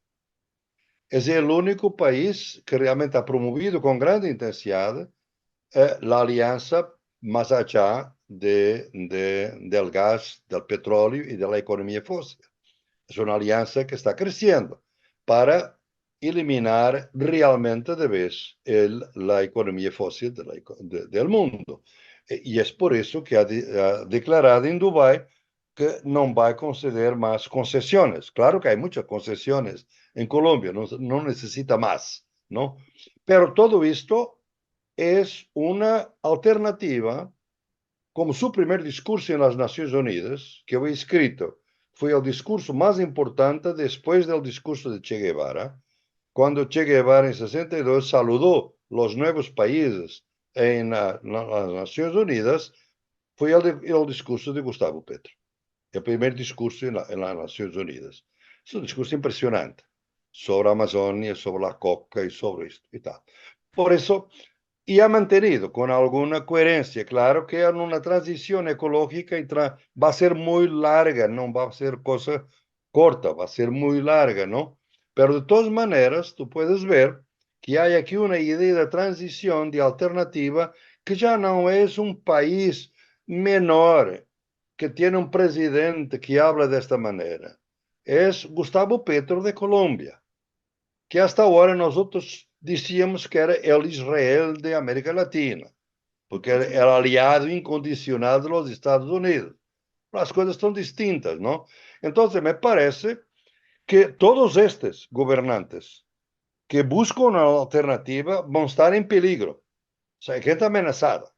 Es el único país que realmente ha promovido con gran intensidad la alianza más allá del gas, del petróleo y de la economía fósil. Es una alianza que está creciendo para eliminar realmente de vez la economía fósil del mundo. Y es por eso que ha declarado en Dubái que no va a conceder más concesiones. Claro que hay muchas concesiones en Colombia, no necesita más, ¿no? Pero todo esto es una alternativa, como su primer discurso en las Naciones Unidas, que fue escrito, fue el discurso más importante después del discurso de Che Guevara, cuando Che Guevara en 62 saludó los nuevos países en las Naciones Unidas, fue el discurso de Gustavo Petro, el primer discurso en las Naciones Unidas. Es un discurso impresionante sobre Amazonia, sobre la coca y sobre esto y tal. Por eso, y ha mantenido con alguna coherencia, claro que en una transición ecológica va a ser muy larga, no va a ser cosa corta, va a ser muy larga, ¿no? Pero de todas maneras, tú puedes ver que hay aquí una idea de transición, de alternativa, que ya no es un país menor que tiene un presidente que habla de esta manera. Es Gustavo Petro de Colombia, que hasta ahora nosotros decíamos que era el Israel de América Latina, porque era el aliado incondicional de los Estados Unidos. Las cosas son distintas, ¿no? Entonces, me parece que todos estos gobernantes que buscan una alternativa van a estar en peligro. O sea, hay gente amenazada,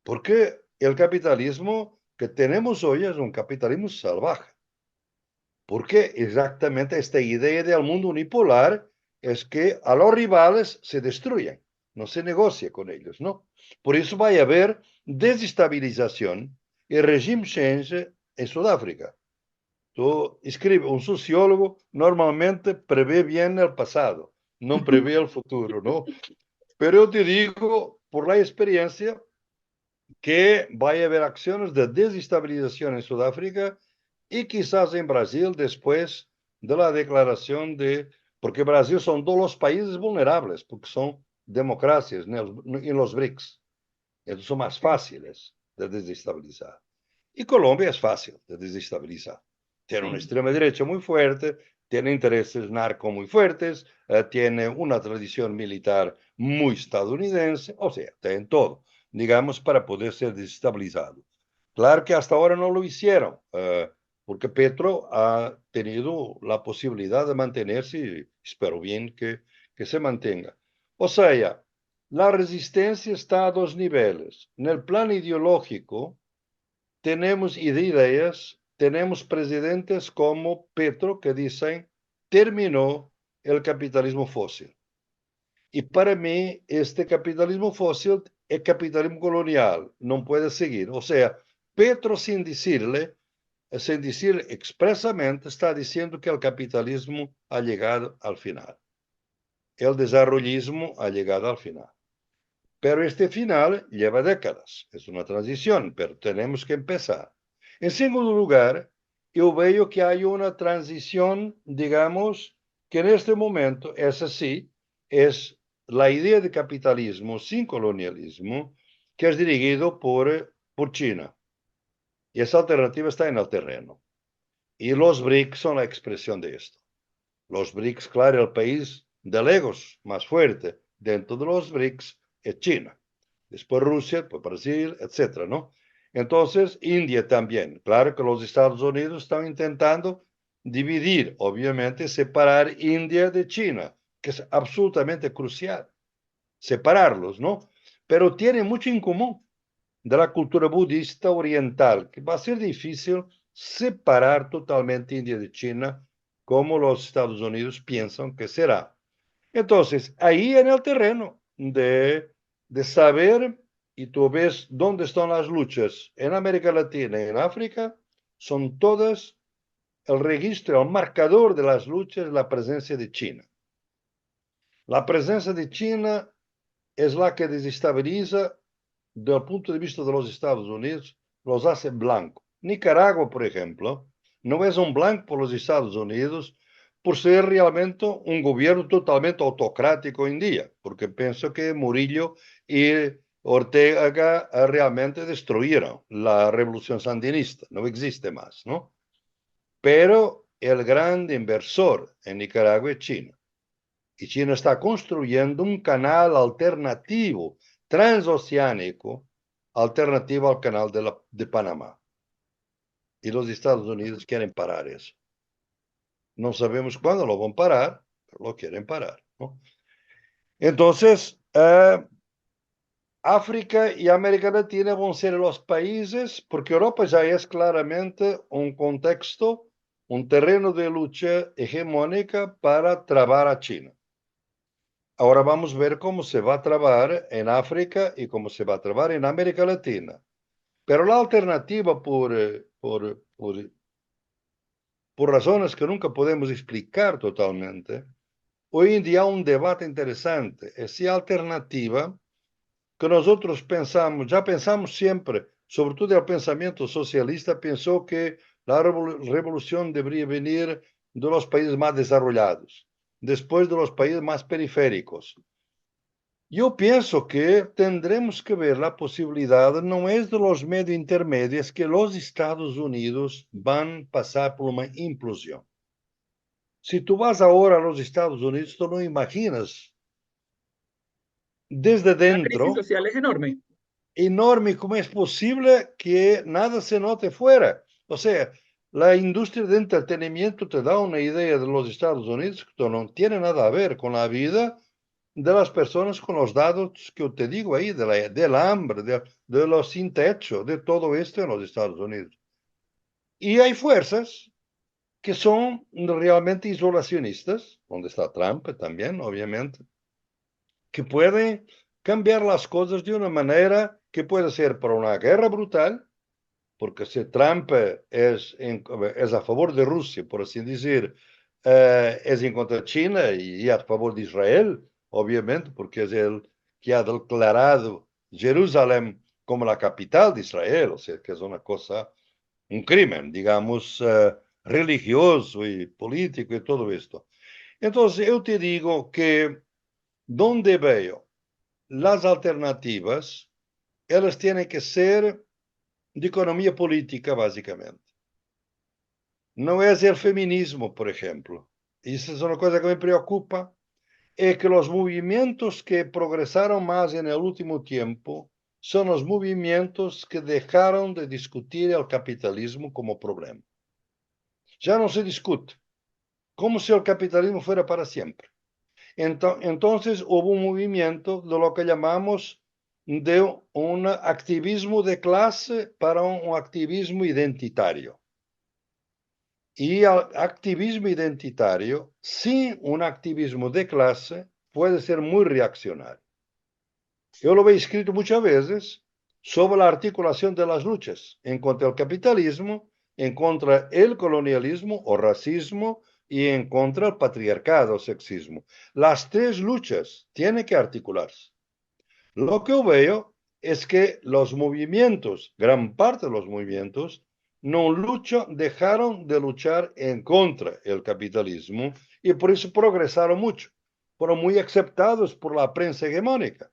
porque el capitalismo que tenemos hoy es un capitalismo salvaje. Porque exactamente esta idea del mundo unipolar es que a los rivales se destruyen, no se negocia con ellos, ¿no? Por eso va a haber desestabilización y regime change en Sudáfrica. Tú escribes, un sociólogo normalmente prevé bien el pasado, no prevé el futuro, ¿no? Pero yo te digo, por la experiencia, que vaya a haber acciones de desestabilización en Sudáfrica y quizás en Brasil después de la declaración de, porque Brasil son todos los países vulnerables, porque son democracias en los BRICS, entonces son más Sí, fáciles de desestabilizar. Y Colombia es fácil de desestabilizar. Tiene una sí, extrema derecha muy fuerte, tiene intereses narco muy fuertes, tiene una tradición militar muy estadounidense, o sea, tiene todo, digamos, para poder ser desestabilizado. Claro que hasta ahora no lo hicieron, porque Petro ha tenido la posibilidad de mantenerse y espero bien que se mantenga. O sea, la resistencia está a dos niveles. En el plano ideológico, tenemos ideas, tenemos presidentes como Petro que dicen, terminó el capitalismo fósil. Y para mí, este capitalismo fósil es capitalismo colonial, no puede seguir. O sea, Petro sin decirle expresamente, está diciendo que el capitalismo ha llegado al final. El desarrollismo ha llegado al final. Pero este final lleva décadas, es una transición, pero tenemos que empezar. En segundo lugar, yo veo que hay una transición, digamos, que en este momento es así, es la idea de capitalismo sin colonialismo, que es dirigido por China. Y esa alternativa está en el terreno. Y los BRICS son la expresión de esto. Los BRICS, claro, el país de legos más fuerte dentro de los BRICS es China. Después Rusia, después Brasil, etcétera, ¿no? Entonces, India también. Claro que los Estados Unidos están intentando dividir, obviamente, separar India de China, que es absolutamente crucial, separarlos, ¿no? Pero tiene mucho en común de la cultura budista oriental, que va a ser difícil separar totalmente India de China, como los Estados Unidos piensan que será. Entonces, ahí en el terreno de saber, y tú ves dónde están las luchas en América Latina y en África, son todas el registro, el marcador de las luchas, la presencia de China. La presencia de China es la que desestabiliza, desde el punto de vista de los Estados Unidos, los hace blanco. Nicaragua, por ejemplo, no es un blanco por los Estados Unidos por ser realmente un gobierno totalmente autocrático hoy en día, porque pienso que Murillo y Ortega realmente destruyeron la revolución sandinista, no existe más, ¿no? Pero el gran inversor en Nicaragua es China. Y China está construyendo un canal alternativo, transoceánico, alternativo al canal de Panamá. Y los Estados Unidos quieren parar eso. No sabemos cuándo lo van a parar, pero lo quieren parar, ¿no? Entonces, África y América Latina van a ser los países, porque Europa ya es claramente un contexto, un terreno de lucha hegemónica para trabar a China. Ahora vamos a ver cómo se va a trabajar en África y cómo se va a trabajar en América Latina. Pero la alternativa, por razones que nunca podemos explicar totalmente, hoy en día un debate interesante es si alternativa que nosotros pensamos, ya pensamos siempre, sobre todo el pensamiento socialista, pensó que la revolución debería venir de los países más desarrollados, después de los países más periféricos. Yo pienso que tendremos que ver la posibilidad, no es de los medio intermedios, que los Estados Unidos van a pasar por una implosión. Si tú vas ahora a los Estados Unidos, tú no imaginas desde la crisis dentro social es enorme. enorme cómo es posible que nada se note fuera. O sea, la industria de entretenimiento te da una idea de los Estados Unidos que no tiene nada a ver con la vida de las personas, con los datos que te digo ahí, del hambre, de los sin techo, de todo esto en los Estados Unidos. Y hay fuerzas que son realmente isolacionistas, donde está Trump también, obviamente, que pueden cambiar las cosas de una manera que puede ser para una guerra brutal, porque si Trump es a favor de Rusia, por así decir, es en contra de China y a favor de Israel, obviamente, porque es el que ha declarado Jerusalén como la capital de Israel, o sea, que es una cosa, un crimen, digamos, religioso y político y todo esto. Entonces, yo te digo que donde veo las alternativas, ellas tienen que ser de economía política, básicamente. No es el feminismo, por ejemplo. Y esa es una cosa que me preocupa, es que los movimientos que progresaron más en el último tiempo son los movimientos que dejaron de discutir el capitalismo como problema. Ya no se discute, como si el capitalismo fuera para siempre. Entonces hubo un movimiento de lo que llamamos de un activismo de clase para un activismo identitario. Y el activismo identitario, sin un activismo de clase, puede ser muy reaccionario. Yo lo he escrito muchas veces sobre la articulación de las luchas en contra del capitalismo, en contra el colonialismo o racismo y en contra el patriarcado o sexismo. Las tres luchas tienen que articularse. Lo que yo veo es que los movimientos, gran parte de los movimientos, no luchan, dejaron de luchar en contra del capitalismo y por eso progresaron mucho. Fueron muy aceptados por la prensa hegemónica,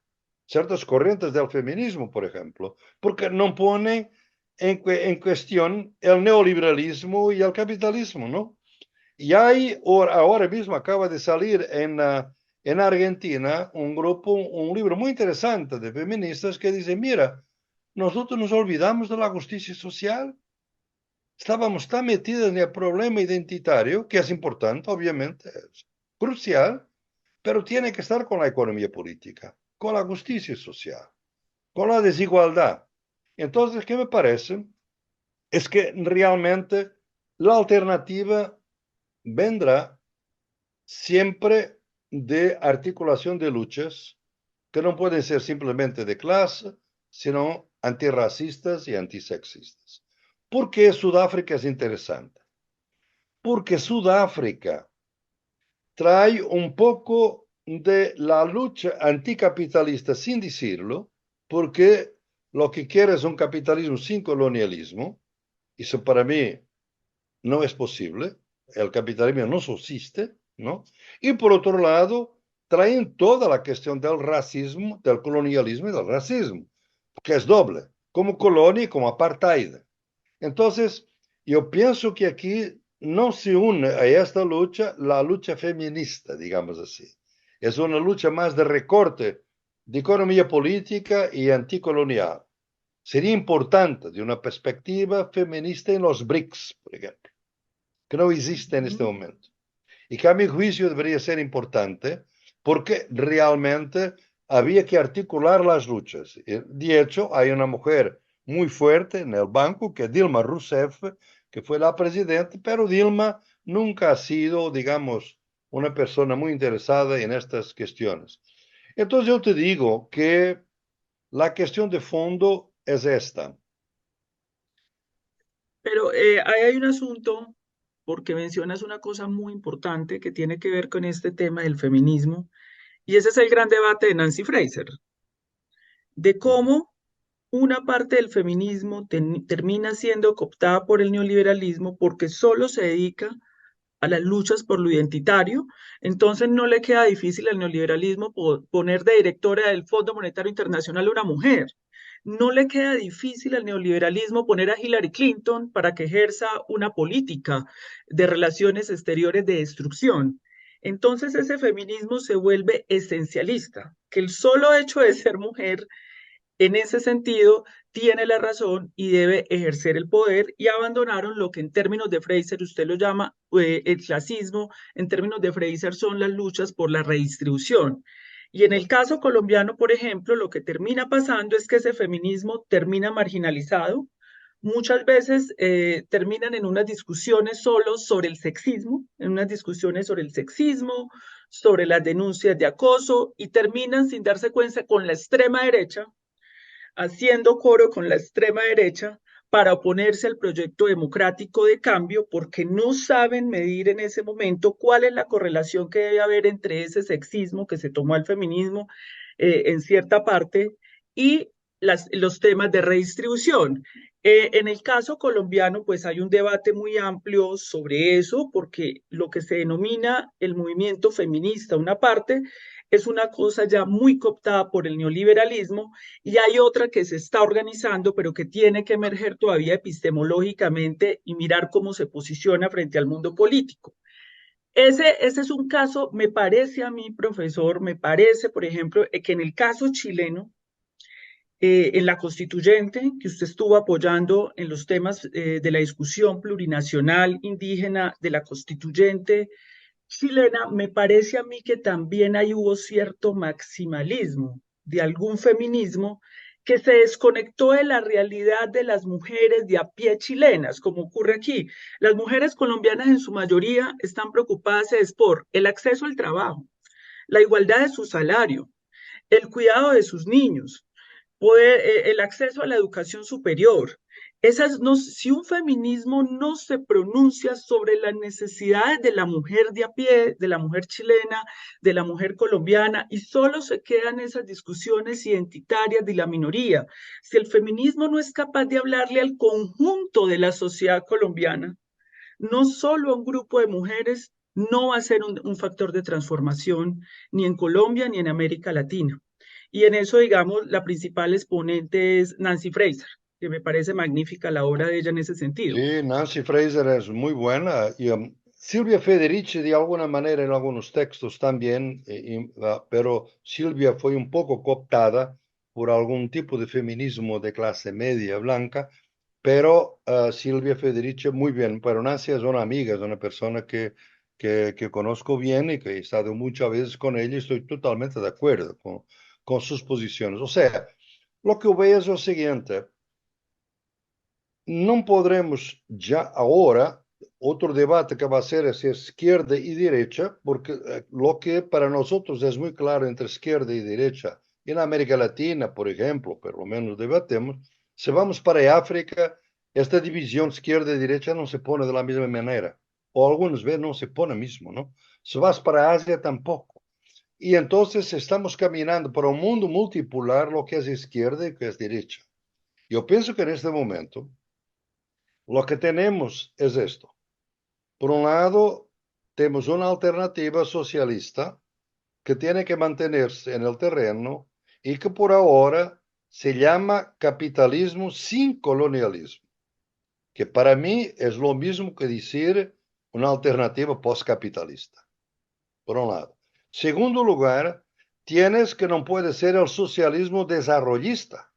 ciertas corrientes del feminismo, por ejemplo, porque no ponen en cuestión el neoliberalismo y el capitalismo, ¿no? Y hay, ahora mismo acaba de salir en Argentina un grupo, un libro muy interesante de feministas que dice, mira, nosotros nos olvidamos de la justicia social, estábamos tan metidos en el problema identitario, que es importante, obviamente, es crucial, pero tiene que estar con la economía política, con la justicia social, con la desigualdad. Entonces, ¿qué me parece? Es que realmente la alternativa vendrá siempre de articulación de luchas que no pueden ser simplemente de clase, sino antirracistas y antisexistas. ¿Por qué Sudáfrica es interesante? Porque Sudáfrica trae un poco de la lucha anticapitalista sin decirlo, porque lo que quiere es un capitalismo sin colonialismo. Eso para mí no es posible, el capitalismo no subsiste, ¿no? Y por otro lado, traen toda la cuestión del racismo, del colonialismo y del racismo, que es doble, como colonia y como apartheid. Entonces, yo pienso que aquí no se une a esta lucha la lucha feminista, digamos así. Es una lucha más de recorte de economía política y anticolonial. Sería importante de una perspectiva feminista en los BRICS, por ejemplo, que no existe en este Ujú. momento. Y que a mi juicio debería ser importante porque realmente había que articular las luchas. De hecho, hay una mujer muy fuerte en el banco, que es Dilma Rousseff, que fue la presidenta, pero Dilma nunca ha sido, digamos, una persona muy interesada en estas cuestiones. Entonces yo te digo que la cuestión de fondo es esta. Pero ahí hay un asunto, porque mencionas una cosa muy importante que tiene que ver con este tema del feminismo, y ese es el gran debate de Nancy Fraser, de cómo una parte del feminismo termina siendo cooptada por el neoliberalismo porque solo se dedica a las luchas por lo identitario, entonces no le queda difícil al neoliberalismo poner de directora del Fondo Monetario Internacional a una mujer. No le queda difícil al neoliberalismo poner a Hillary Clinton para que ejerza una política de relaciones exteriores de destrucción. Entonces ese feminismo se vuelve esencialista, que el solo hecho de ser mujer en ese sentido, tiene la razón y debe ejercer el poder y abandonaron lo que en términos de Fraser usted lo llama el clasismo, en términos de Fraser son las luchas por la redistribución. Y en el caso colombiano, por ejemplo, lo que termina pasando es que ese feminismo termina marginalizado. Muchas veces terminan en unas discusiones solo sobre el sexismo, en unas discusiones sobre el sexismo, sobre las denuncias de acoso y terminan sin darse cuenta con la extrema derecha haciendo coro con la extrema derecha para oponerse al proyecto democrático de cambio porque no saben medir en ese momento cuál es la correlación que debe haber entre ese sexismo que se tomó al feminismo en cierta parte y los temas de redistribución. En el caso colombiano, pues hay un debate muy amplio sobre eso, porque lo que se denomina el movimiento feminista, una parte, es una cosa ya muy cooptada por el neoliberalismo y hay otra que se está organizando, pero que tiene que emerger todavía epistemológicamente y mirar cómo se posiciona frente al mundo político. Ese es un caso, me parece a mí, profesor, me parece, por ejemplo, que en el caso chileno, en la constituyente que usted estuvo apoyando en los temas de la discusión plurinacional indígena de la constituyente chilena, me parece a mí que también ahí hubo cierto maximalismo de algún feminismo que se desconectó de la realidad de las mujeres de a pie chilenas, como ocurre aquí. Las mujeres colombianas en su mayoría están preocupadas es por el acceso al trabajo, la igualdad de su salario, el cuidado de sus niños, el acceso a la educación superior. No, si un feminismo no se pronuncia sobre las necesidades de la mujer de a pie, de la mujer chilena, de la mujer colombiana, y solo se quedan esas discusiones identitarias de la minoría, si el feminismo no es capaz de hablarle al conjunto de la sociedad colombiana, no solo a un grupo de mujeres, no va a ser un factor de transformación ni en Colombia ni en América Latina. Y en eso, digamos, la principal exponente es Nancy Fraser, que me parece magnífica la obra de ella en ese sentido. Sí, Nancy Fraser es muy buena y Silvia Federici de alguna manera en algunos textos también, pero Silvia fue un poco cooptada por algún tipo de feminismo de clase media blanca, pero Silvia Federici muy bien, pero Nancy es una amiga, es una persona que conozco bien y que he estado muchas veces con ella y estoy totalmente de acuerdo con sus posiciones. O sea, lo que veo es lo siguiente. Não podremos já agora, outro debate que vai ser es izquierda y derecha, porque lo que para nosotros es muy claro entre izquierda y derecha, en América Latina, por ejemplo, por lo menos debatemos, si vamos para África, esta división izquierda y derecha no se pone de la misma manera, o algunas veces no se pone mismo, ¿no? Si vas para Asia, tampoco. Y entonces estamos caminando para un mundo multipolar, lo que es izquierda y lo que es derecha. Yo pienso que en este momento, lo que tenemos es esto. Por un lado, tenemos una alternativa socialista que tiene que mantenerse en el terreno y que por ahora se llama capitalismo sin colonialismo, que para mí es lo mismo que decir una alternativa postcapitalista, por un lado. Segundo lugar, tienes que no puede ser el socialismo desarrollista,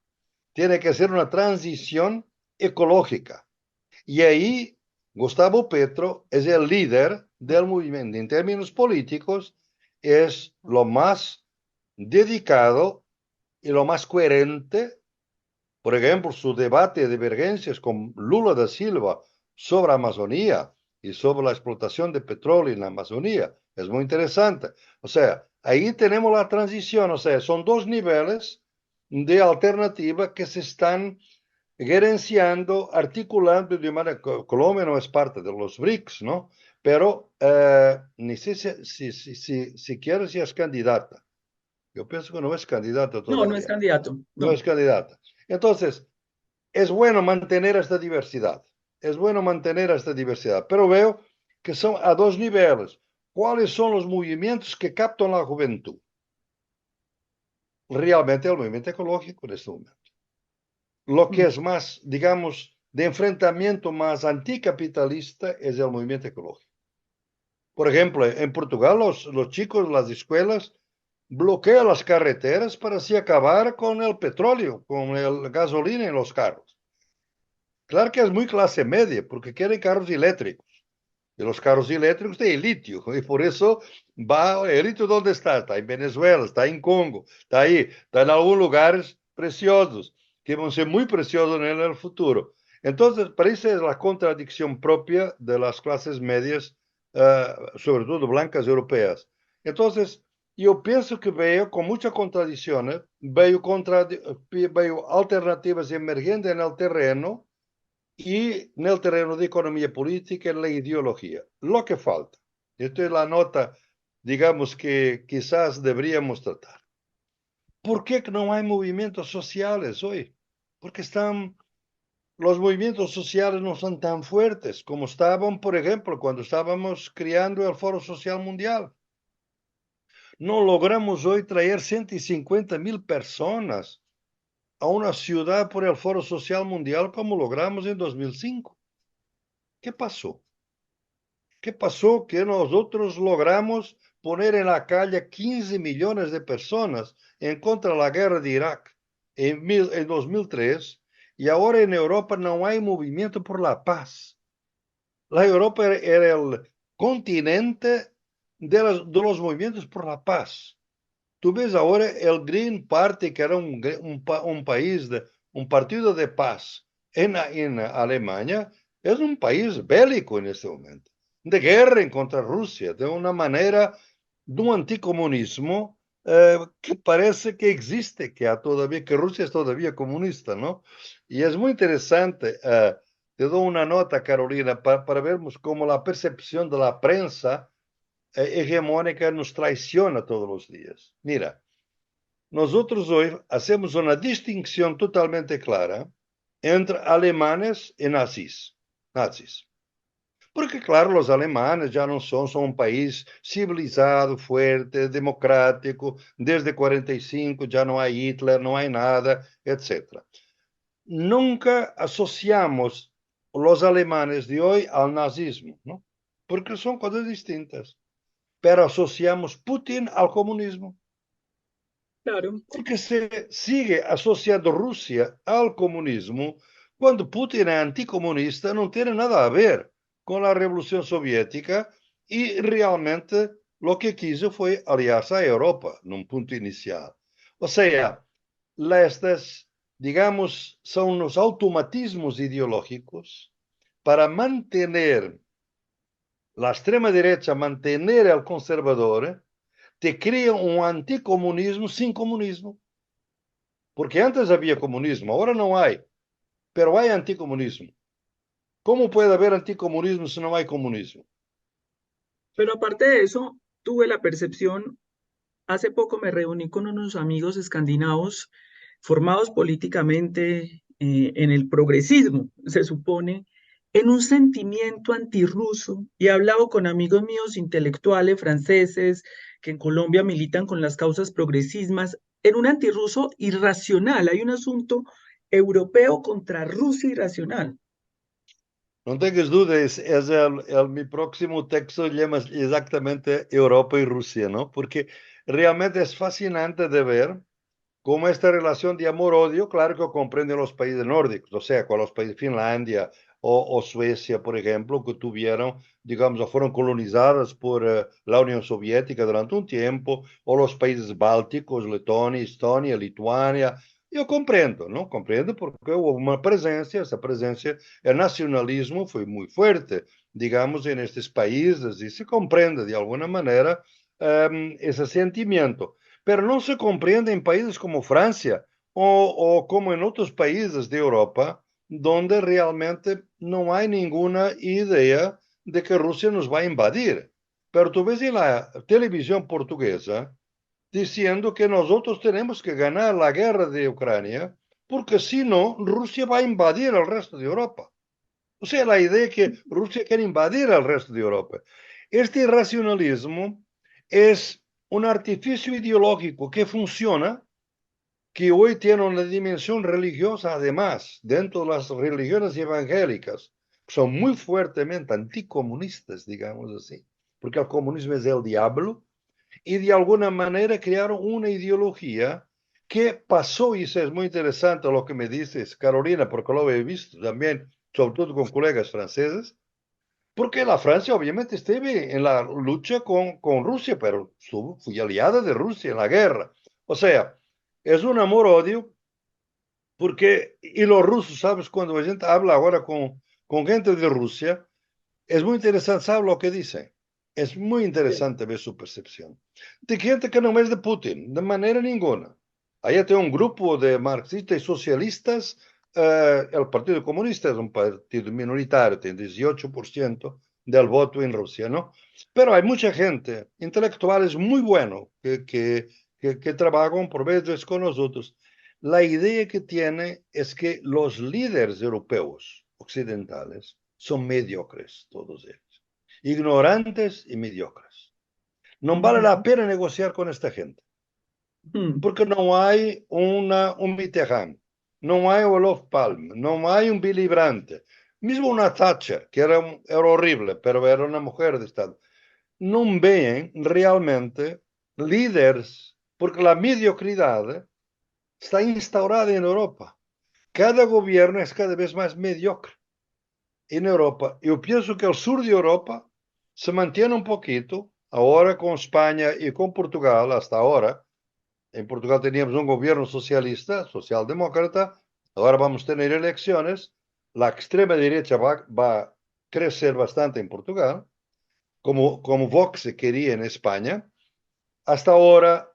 tiene que ser una transición ecológica. Y ahí Gustavo Petro es el líder del movimiento. En términos políticos, es lo más dedicado y lo más coherente. Por ejemplo, su debate de divergencias con Lula da Silva sobre Amazonía y sobre la explotación de petróleo en la Amazonía es muy interesante. O sea, ahí tenemos la transición. O sea, son dos niveles de alternativa que se están gerenciando, articulando de manera. Colombia no es parte de los BRICS, ¿no? Pero ni sé si quiere si es candidata. Yo pienso que no es candidata No, no es todavía. candidato, No es no. candidata. Entonces, es bueno mantener esta diversidad. Es bueno mantener esta diversidad. Pero veo que son a dos niveles. ¿Cuáles son los movimientos que captan la juventud? Realmente el movimiento ecológico en este momento. Lo que Mm. es más, digamos, de enfrentamiento más anticapitalista es el movimiento ecológico. Por ejemplo, en Portugal los chicos, las escuelas, bloquean las carreteras para así acabar con el petróleo, con el gasolina en los carros. Claro que es muy clase media, porque quieren carros eléctricos. Y los carros eléctricos tienen litio, y por eso va, el litio ¿dónde está? Está en Venezuela, está en Congo, está ahí, está en algunos lugares preciosos, que van a ser muy preciosos en el futuro. Entonces, parece la contradicción propia de las clases medias, sobre todo blancas europeas. Entonces, yo pienso que veo con muchas contradicciones, veo alternativas emergiendo en el terreno, y nel terreno de economía política y la ideología. Lo que falta. Esta es la nota, digamos, que quizás deberíamos tratar. ¿Por qué no hay movimientos sociales hoy? Porque los movimientos sociales no son tan fuertes como estaban, por ejemplo, cuando estábamos creando el Foro Social Mundial. No logramos hoy traer 150.000 personas a una ciudad por el Foro Social Mundial como logramos en 2005. ¿Qué pasó? ¿Qué pasó que nosotros logramos poner en la calle 15 millones de personas en contra de la guerra de Irak en 2003 y ahora en Europa no hay movimiento por la paz? La Europa era el continente de los movimientos por la paz. Tú ves ahora el Green Party, que era un país, un partido de paz en Alemania, es un país bélico en este momento, de guerra en contra Rusia, de una manera, de un anticomunismo que parece que existe, que Rusia es todavía comunista, ¿no? Y es muy interesante. Te doy una nota, Carolina, para vermos cómo la percepción de la prensa hegemónica nos traiciona todos los días. Mira, nosotros hoy hacemos una distinción totalmente clara entre alemanes y nazis. Porque, claro, los alemanes ya no son un país civilizado, fuerte, democrático. Desde 45 ya no hay Hitler, no hay nada, etc. Nunca asociamos los alemanes de hoy al nazismo, ¿no? Porque son cosas distintas. Pero asociamos Putin al comunismo. Claro. Porque se sigue asociando Rusia al comunismo cuando Putin es anticomunista, no tiene nada a ver con la revolución soviética y realmente lo que quiso fue aliarse a Europa en un punto inicial. O sea, estas, digamos, son los automatismos ideológicos para mantener la extrema derecha, mantener al conservador, te crea un anticomunismo sin comunismo. Porque antes había comunismo, ahora no hay, pero hay anticomunismo. ¿Cómo puede haber anticomunismo si no hay comunismo? Pero aparte de eso, tuve la percepción, hace poco me reuní con unos amigos escandinavos formados políticamente en el progresismo, se supone, en un sentimiento antirruso, y he hablado con amigos míos intelectuales franceses que en Colombia militan con las causas progresismas, en un antirruso irracional. Hay un asunto europeo contra Rusia irracional. No tengas dudas, mi próximo texto llama exactamente Europa y Rusia, ¿no? Porque realmente es fascinante de ver cómo esta relación de amor-odio, claro que comprende los países nórdicos, o sea, con los países Finlandia o Suecia, por ejemplo, que tuvieron, digamos, o fueron colonizadas por la Unión Soviética durante un tiempo, o los países bálticos, Letonia, Estonia, Lituania. Yo comprendo, ¿no? Comprendo porque hubo una presencia, esa presencia, el nacionalismo fue muy fuerte, digamos, en estos países, y se comprende de alguna manera ese sentimiento, pero no se comprende en países como Francia o como en otros países de Europa, donde realmente no hay ninguna idea de que Rusia nos va a invadir. Pero tú ves en la televisión portuguesa diciendo que nosotros tenemos que ganar la guerra de Ucrania, porque si no, Rusia va a invadir el resto de Europa. O sea, la idea que Rusia quiere invadir al resto de Europa. Este irracionalismo es un artificio ideológico que funciona, que hoy tiene una dimensión religiosa además, dentro de las religiones evangélicas, son muy fuertemente anticomunistas, digamos así, porque el comunismo es el diablo, y de alguna manera crearon una ideología que pasó, y eso es muy interesante lo que me dices, Carolina, porque lo he visto también, sobre todo con colegas franceses, porque la Francia obviamente estuvo en la lucha con Rusia, pero fue aliada de Rusia en la guerra. O sea, es un amor-odio, porque, y los rusos, ¿sabes? Cuando la gente habla ahora con gente de Rusia, es muy interesante, ¿sabes lo que dice? Es muy interesante ver su percepción. De gente que no es de Putin, de manera ninguna. Allá tiene un grupo de marxistas y socialistas. El Partido Comunista es un partido minoritario, tiene 18% del voto en Rusia, ¿no? Pero hay mucha gente, intelectuales muy buenos, que que trabajan por veces con nosotros. La idea que tiene es que los líderes europeos occidentales son mediocres, todos ellos, ignorantes y mediocres. No vale la Ujú, pena negociar con esta gente, ujú, porque no hay un Mitterrand, no hay Olof Palme, no hay un Billy Brandt, mismo una Thatcher, que era horrible, pero era una mujer de Estado. No ven realmente líderes, porque la mediocridad está instaurada en Europa. Cada gobierno es cada vez más mediocre en Europa. Yo pienso que el sur de Europa se mantiene un poquito, ahora con España y con Portugal, hasta ahora. En Portugal teníamos un gobierno socialista, socialdemócrata, ahora vamos a tener elecciones. La extrema derecha va a crecer bastante en Portugal, como Vox se quería en España. Hasta ahora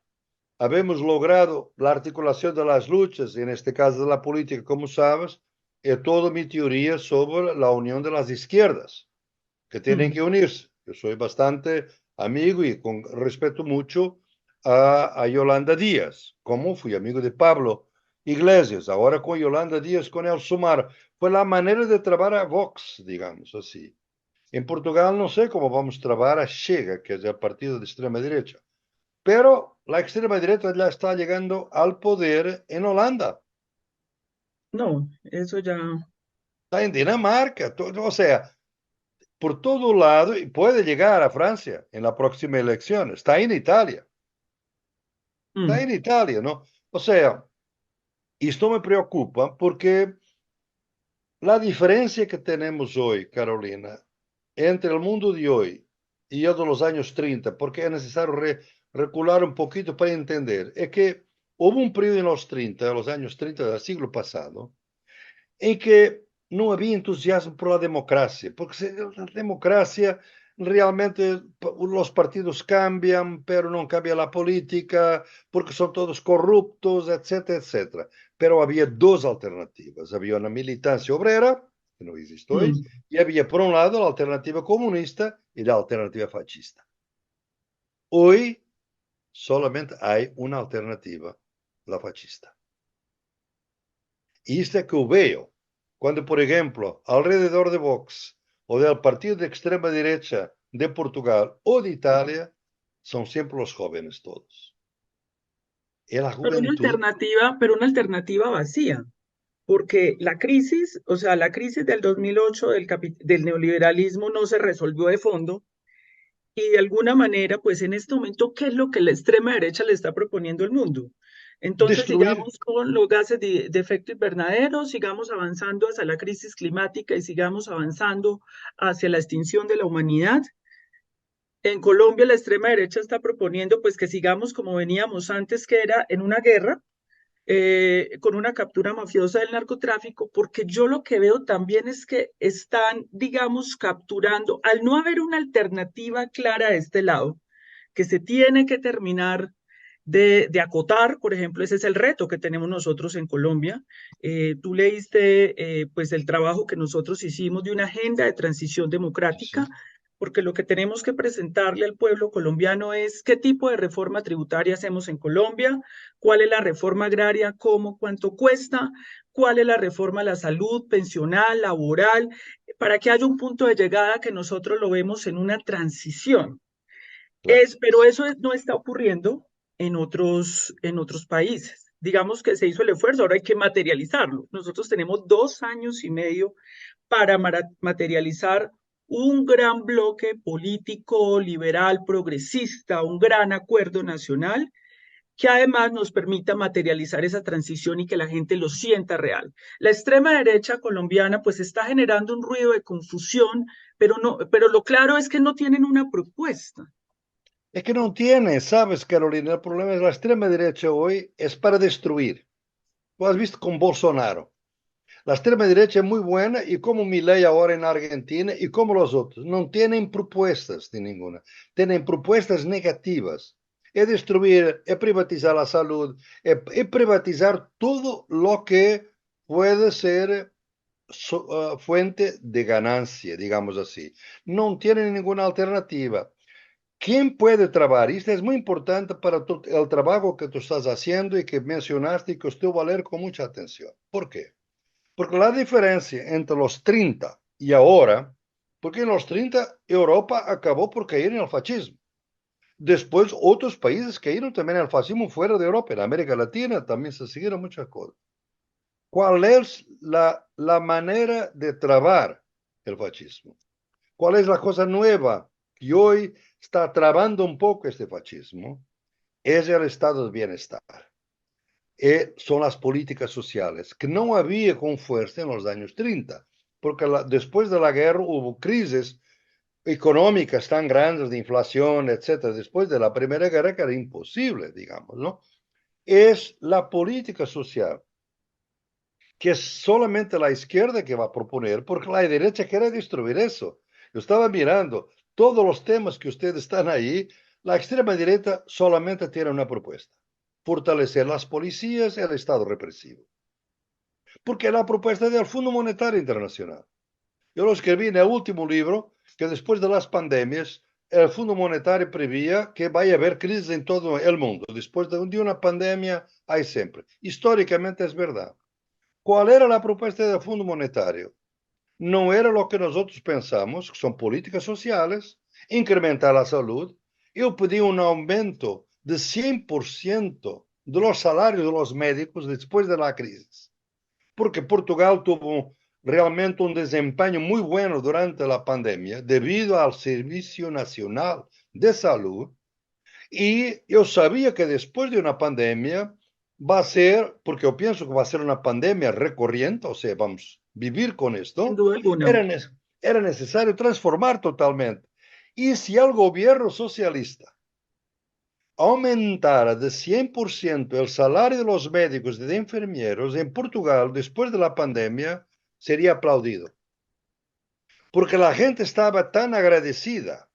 habemos logrado la articulación de las luchas, en este caso de la política, como sabes, es toda mi teoría sobre la unión de las izquierdas, que tienen ujú. que unirse. Yo soy bastante amigo y respeto mucho a Yolanda Díaz, como fui amigo de Pablo Iglesias, ahora con Yolanda Díaz, con el Sumar. Fue la manera de trabar a Vox, digamos así. En Portugal no sé cómo vamos a trabar a Chega, que es el partido de extrema derecha. Pero la extrema derecha ya está llegando al poder en Holanda, No, eso ya. está en Dinamarca, o sea, por todo lado y puede llegar a Francia en la próxima elección. Está Mm. en Italia, ¿no? O sea, esto me preocupa porque la diferencia que tenemos hoy, Carolina, entre el mundo de hoy y el de los años 30, porque es necesario recular un poquito para entender, es que hubo un periodo en los 30, los años 30 del siglo pasado, em que não havia entusiasmo por la democracia, porque a democracia realmente os partidos cambiam, pero não cambia a política, porque são todos corruptos, etc, etc. Pero havia duas alternativas. Havia uma militância obrera, que não existe hoje, Mm. e havia, por um lado, a alternativa comunista e a alternativa fascista. Hoje, solamente há uma alternativa, a fascista. Y esto que eu veo, cuando, por ejemplo, alrededor de Vox o del partido de extrema derecha de Portugal o de Italia, son siempre los jóvenes todos. Es la juventud. Pero una alternativa vacía, porque la crisis, o sea, la crisis del 2008 del neoliberalismo no se resolvió de fondo y de alguna manera, pues en este momento, ¿qué es lo que la extrema derecha le está proponiendo al mundo? Entonces, Destruir. sigamos con los gases de efecto invernadero, sigamos avanzando hacia la crisis climática y sigamos avanzando hacia la extinción de la humanidad. En Colombia, la extrema derecha está proponiendo pues que sigamos como veníamos antes, que era en una guerra, con una captura mafiosa del narcotráfico, porque yo lo que veo también es que están, digamos, capturando, al no haber una alternativa clara de este lado, que se tiene que terminar de acotar, por ejemplo, ese es el reto que tenemos nosotros en Colombia. Tú leíste pues el trabajo que nosotros hicimos de una agenda de transición Sí, sí. democrática, porque lo que tenemos que presentarle al pueblo colombiano es qué tipo de reforma tributaria hacemos en Colombia, cuál es la reforma agraria, cómo, cuánto cuesta, cuál es la reforma a la salud, pensional, laboral, para que haya un punto de llegada que nosotros lo vemos en una transición. Claro. Pero eso no está ocurriendo en otros países. Digamos que se hizo el esfuerzo, ahora hay que materializarlo. Nosotros tenemos 2 años y medio para materializar un gran bloque político, liberal, progresista, un gran acuerdo nacional que además nos permita materializar esa transición y que la gente lo sienta real. La extrema derecha colombiana pues está generando un ruido de confusión, pero no, pero lo claro es que no tienen una propuesta. Es que no tiene, ¿sabes, Carolina? El problema es la extrema derecha hoy es para destruir. Lo has visto con Bolsonaro. La extrema derecha es muy buena y como Milei ahora en Argentina y como los otros, no tienen propuestas de ninguna, tienen propuestas negativas. Es destruir, es privatizar la salud, es privatizar todo lo que puede ser fuente de ganancia, digamos así. No tienen ninguna alternativa. ¿Quién puede trabajar? Esto es muy importante para el trabajo que tú estás haciendo y que mencionaste y que usted va a leer con mucha atención. ¿Por qué? Porque la diferencia entre los 30 y ahora, porque en los 30 Europa acabó por caer en el fascismo. Después otros países cayeron también en el fascismo fuera de Europa. En América Latina también se siguieron muchas cosas. ¿Cuál es la manera de trabar el fascismo? ¿Cuál es la cosa nueva que hoy está trabando un poco este fascismo? Es el estado de bienestar. Son las políticas sociales, que no había con fuerza en los años 30, porque después de la guerra hubo crisis económicas tan grandes de inflación, etcétera, después de la Primera Guerra que era imposible, digamos, ¿no? Es la política social que es solamente la izquierda que va a proponer, porque la derecha quiere destruir eso. Yo estaba mirando todos los temas que ustedes están ahí, la extrema derecha solamente tiene una propuesta: fortalecer las policías y el Estado represivo. Porque es la propuesta del Fondo Monetario Internacional. Yo lo escribí en el último libro, que después de las pandemias, el Fondo Monetario prevía que vaya a haber crisis en todo el mundo. Después de una pandemia hay siempre. Históricamente es verdad. ¿Cuál era la propuesta del Fondo Monetario? No era lo que nosotros pensamos, que son políticas sociales, incrementar la salud. Yo pedí un aumento de 100% de los salarios de los médicos después de la crisis, porque Portugal tuvo realmente un desempeño muy bueno durante la pandemia debido al Servicio Nacional de Salud. Y yo sabía que después de una pandemia va a ser, porque yo pienso que va a ser una pandemia recurrente, o sea, vamos a vivir con Sin esto, duda alguna. era, era necesario transformar totalmente. Y si el gobierno socialista aumentara de 100% el salario de los médicos y de enfermeros en Portugal después de la pandemia, sería aplaudido. Porque la gente estaba tan agradecida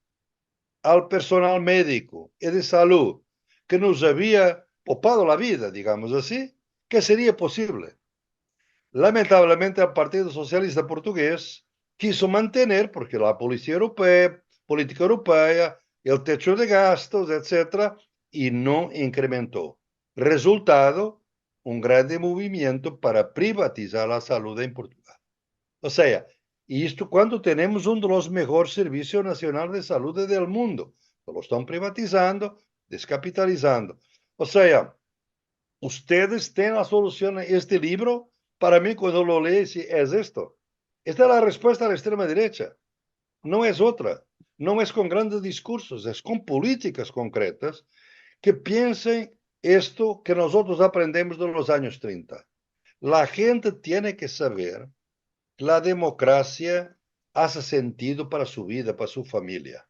al personal médico y de salud que nos había opado la vida, digamos así, que sería posible. Lamentablemente, el Partido Socialista Portugués quiso mantener, porque la policía europea, política europea, el techo de gastos, etcétera, y no incrementó. Resultado, un grande movimiento para privatizar la salud en Portugal. O sea, y esto cuando tenemos uno de los mejores servicios nacionales de salud del mundo. Lo están privatizando, descapitalizando. O sea, ustedes tienen la solución en este libro. Para mí, cuando lo lees, es esto. Esta es la respuesta a la extrema derecha. No es otra. No es con grandes discursos, es con políticas concretas que piensen esto que nosotros aprendemos de los años 30. La gente tiene que saber que la democracia hace sentido para su vida, para su familia,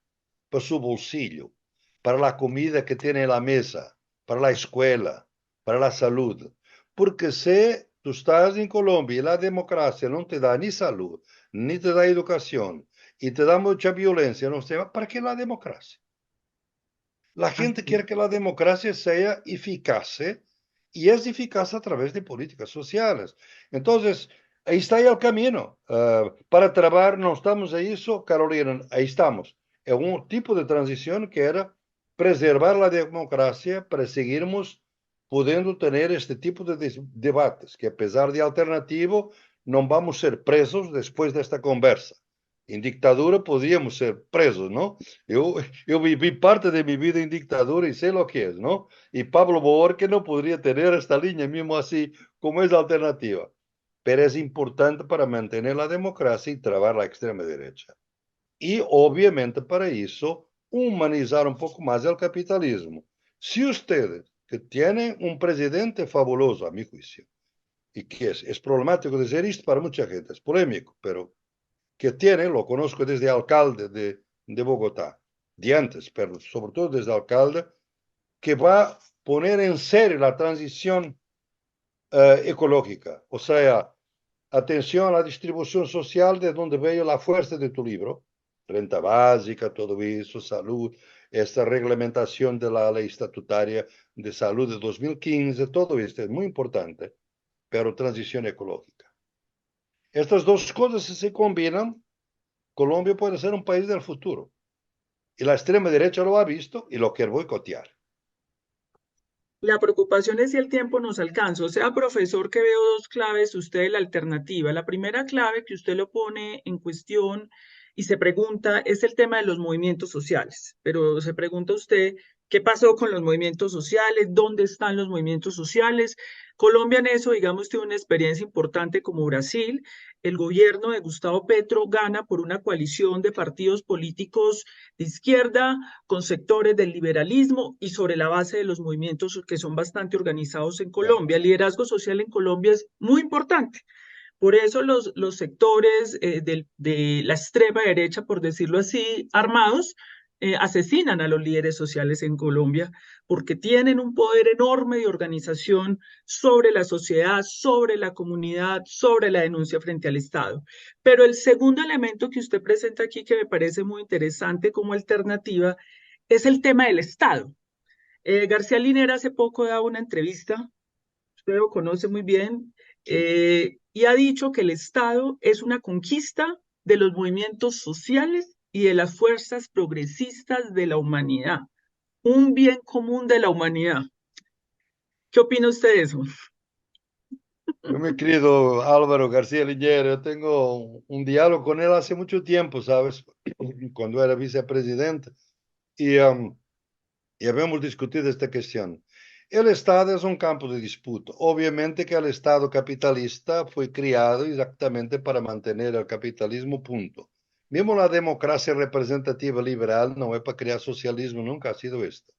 para su bolsillo, para la comida que tiene en la mesa, para la escuela, para la salud. Porque si tú estás en Colombia y la democracia no te da ni salud, ni te da educación, y te da mucha violencia, no sé, ¿para qué la democracia? La gente Así. quiere que la democracia sea eficaz, y es eficaz a través de políticas sociales. Entonces, ahí está el camino. Para trabajar, no estamos ahí, eso, Carolina, ahí estamos. Es un tipo de transición que era preservar la democracia para seguirmos pudiendo tener este tipo de debates, que a pesar de alternativo, no vamos a ser presos después de esta conversa. En dictadura podíamos ser presos, ¿no? Yo viví parte de mi vida en dictadura y sé lo que es, ¿no? Y Pablo Boorque no podría tener esta línea mismo así como es la alternativa. Pero es importante para mantener la democracia y trabar la extrema derecha. Y obviamente para eso humanizar un poco más el capitalismo. Si ustedes, que tienen un presidente fabuloso, a mi juicio, y que es problemático decir esto para mucha gente, es polémico, pero que tiene, lo conozco desde alcalde de Bogotá, de antes, pero sobre todo desde alcalde, que va a poner en serio la transición ecológica. O sea, atención a la distribución social de donde veo la fuerza de tu libro, renta básica, todo eso, salud, esta reglamentación de la ley estatutaria de salud de 2015, todo esto es muy importante, pero transición ecológica. Estas dos cosas, si se combinan, Colombia puede ser un país del futuro. Y la extrema derecha lo ha visto y lo quiere boicotear. La preocupación es si el tiempo nos alcanza. O sea, profesor, que veo dos claves usted de la alternativa. La primera clave que usted lo pone en cuestión y se pregunta es el tema de los movimientos sociales. Pero se pregunta usted, ¿qué pasó con los movimientos sociales? ¿Dónde están los movimientos sociales? Colombia en eso, digamos, tiene una experiencia importante como Brasil. El gobierno de Gustavo Petro gana por una coalición de partidos políticos de izquierda con sectores del liberalismo y sobre la base de los movimientos que son bastante organizados en Yeah. Colombia. El liderazgo social en Colombia es muy importante. Por eso los sectores de la extrema derecha, por decirlo así, armados, asesinan a los líderes sociales en Colombia porque tienen un poder enorme de organización sobre la sociedad, sobre la comunidad, sobre la denuncia frente al Estado. Pero el segundo elemento que usted presenta aquí, que me parece muy interesante como alternativa, es el tema del Estado. García Linera hace poco daba una entrevista, usted lo conoce muy bien, Sí. y ha dicho que el Estado es una conquista de los movimientos sociales y de las fuerzas progresistas de la humanidad, un bien común de la humanidad. ¿Qué opina usted de eso? Mi querido Álvaro García Linera, yo tengo un diálogo con él hace mucho tiempo, ¿sabes? Cuando era vicepresidente. Y, um, y habíamos discutido esta cuestión. El Estado es un campo de disputa. Obviamente que el Estado capitalista fue creado exactamente para mantener el capitalismo, punto. Mismo la democracia representativa liberal no es para crear socialismo, nunca ha sido esto.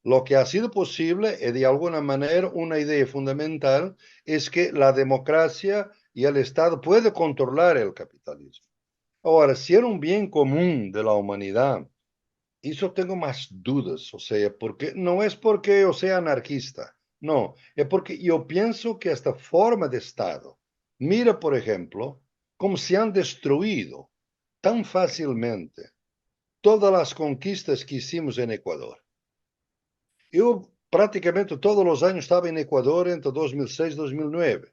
Lo que ha sido posible, de alguna manera, una idea fundamental es que la democracia y el Estado pueden controlar el capitalismo. Ahora, si era un bien común de la humanidad, eso tengo más dudas, o sea, porque no es porque yo sea anarquista, no, es porque yo pienso que esta forma de Estado, mira, por ejemplo, cómo se han destruido tan fácilmente todas las conquistas que hicimos en Ecuador. Yo prácticamente todos los años estaba en Ecuador entre 2006 y 2009.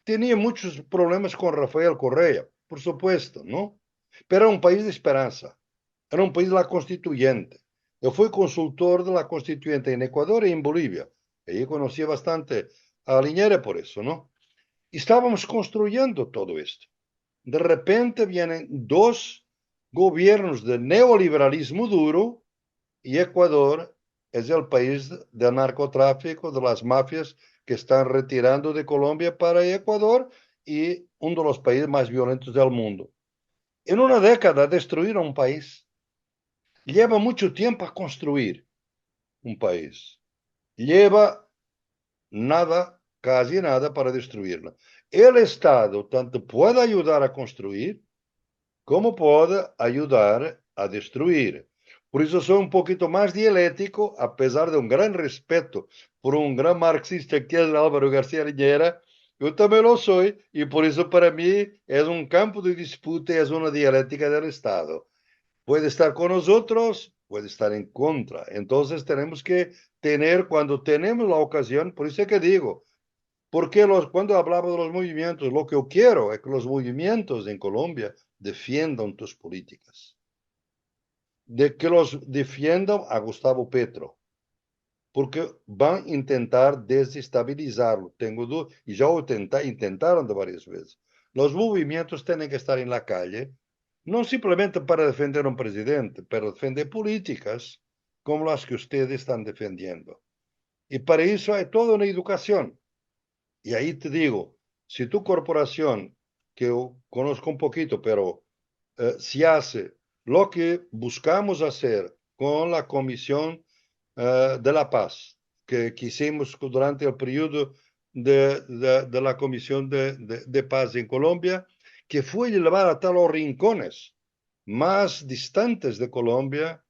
Tenía muchos problemas con Rafael Correa, por supuesto, ¿no? Pero era un país de esperanza, era un país de la constituyente. Yo fui consultor de la constituyente en Ecuador y en Bolivia. Ahí conocía bastante a Liñera por eso, ¿no? Y estábamos construyendo todo esto. De repente vienen dos gobiernos de neoliberalismo duro y Ecuador es el país del narcotráfico, de las mafias que están retirando de Colombia para Ecuador y uno de los países más violentos del mundo. En una década destruir un país lleva mucho tiempo a construir un país. Lleva nada, casi nada para destruirlo. El Estado tanto puede ayudar a construir como puede ayudar a destruir. Por eso soy un poquito más dialéctico, a pesar de un gran respeto por un gran marxista que es Álvaro García Linera. Yo también lo soy y por eso para mí es un campo de disputa y es una dialéctica del Estado. Puede estar con nosotros, puede estar en contra. Entonces tenemos que tener, cuando tenemos la ocasión, por eso es que digo, porque cuando hablamos de los movimientos, lo que yo quiero es que los movimientos en Colombia defiendan tus políticas, de que los defiendan a Gustavo Petro, porque van a intentar desestabilizarlo, tengo dudas, y ya lo intentaron de varias veces. Los movimientos tienen que estar en la calle, no simplemente para defender a un presidente, pero defender políticas como las que ustedes están defendiendo. Y para eso hay toda una educación. Y ahí te digo, si tu corporación, que yo conozco un poquito, pero si hace lo que buscamos hacer con la Comisión de la Paz, que hicimos durante el periodo de la Comisión de Paz en Colombia, que fue llevar hasta los rincones más distantes de Colombia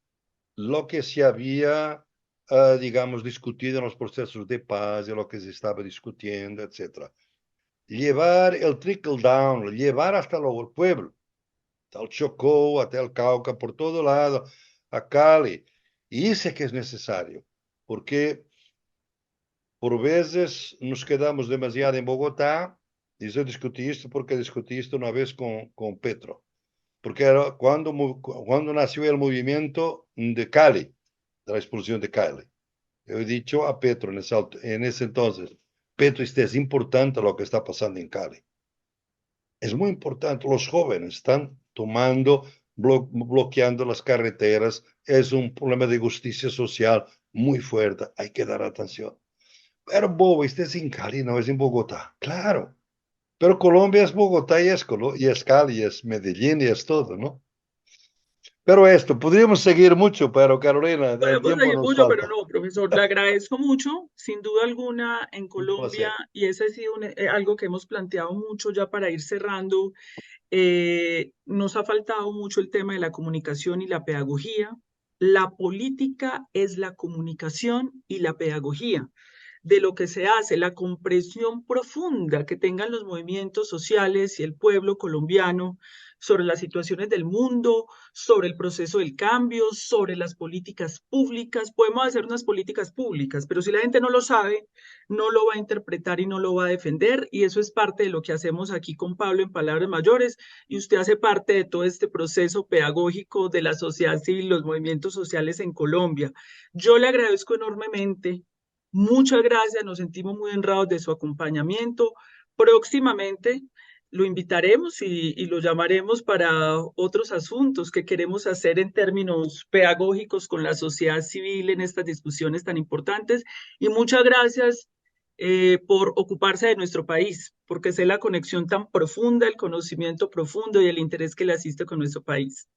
lo que se había, digamos, discutido en los procesos de paz, de lo que se estaba discutiendo, etcétera. Llevar el trickle down, llevar hasta el pueblo, hasta el Chocó, hasta el Cauca, por todo lado, a Cali. Y eso es que es necesario, porque por veces nos quedamos demasiado en Bogotá, y yo discutí esto porque discutí esto una vez con Petro. porque era cuando nació el movimiento de Cali, de la expulsión de Cali. Yo he dicho a Petro en ese entonces, Petro, es importante lo que está pasando en Cali. Es muy importante. Los jóvenes están tomando, bloqueando las carreteras. Es un problema de justicia social muy fuerte. Hay que dar atención. Pero bobo, es en Cali, no es en Bogotá. Claro. Pero Colombia es Bogotá y es Cali, es Medellín y es todo, ¿no? Pero esto, podríamos seguir mucho, pero Carolina, el Podemos tiempo seguir nos mucho, pero falta. no, profesor, le agradezco mucho, sin duda alguna, en Un Colombia, placer. y ese ha sido algo que hemos planteado mucho ya para ir cerrando. Nos ha faltado mucho el tema de la comunicación y la pedagogía. La política es la comunicación y la pedagogía de lo que se hace, la comprensión profunda que tengan los movimientos sociales y el pueblo colombiano sobre las situaciones del mundo, sobre el proceso del cambio, sobre las políticas públicas. Podemos hacer unas políticas públicas, pero si la gente no lo sabe, no lo va a interpretar y no lo va a defender, y eso es parte de lo que hacemos aquí con Pablo en Palabras Mayores, y usted hace parte de todo este proceso pedagógico de la sociedad civil, los movimientos sociales en Colombia. Yo le agradezco enormemente. Muchas gracias, nos sentimos muy honrados de su acompañamiento. Próximamente lo invitaremos y lo llamaremos para otros asuntos que queremos hacer en términos pedagógicos con la sociedad civil en estas discusiones tan importantes. Y muchas gracias por ocuparse de nuestro país, porque sé la conexión tan profunda, el conocimiento profundo y el interés que le asiste con nuestro país.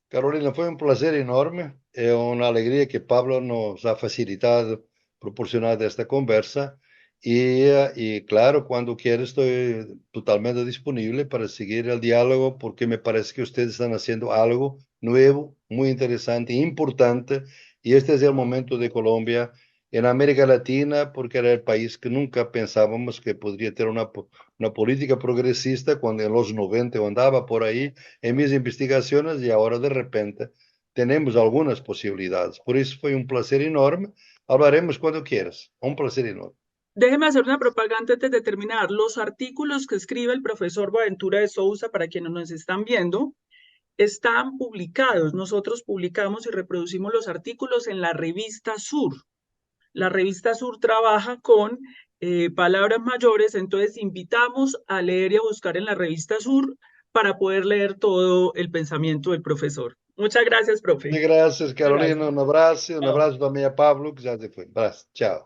Carolina, fue un placer enorme. Es una alegría que Pablo nos ha facilitado, proporcionado esta conversa. Y claro, cuando quiera estoy totalmente disponible para seguir el diálogo porque me parece que ustedes están haciendo algo nuevo, muy interesante, importante. Y este es el momento de Colombia en América Latina porque era el país que nunca pensábamos que podría tener una política progresista cuando en los 90 andaba por ahí en mis investigaciones y ahora de repente tenemos algunas posibilidades. Por eso fue un placer enorme. Hablaremos cuando quieras. Un placer enorme. Déjeme hacer una propaganda antes de terminar. Los artículos que escribe el profesor Boaventura de Sousa, para quienes nos están viendo, están publicados. Nosotros publicamos y reproducimos los artículos en la revista Sur. La revista Sur trabaja con palabras mayores, entonces invitamos a leer y a buscar en la revista Sur para poder leer todo el pensamiento del profesor. Muchas gracias, profe. Muchas gracias, Muchas gracias. Carolina. Un Chao. abrazo también a Pablo, que ya se fue. Un abrazo. Chao.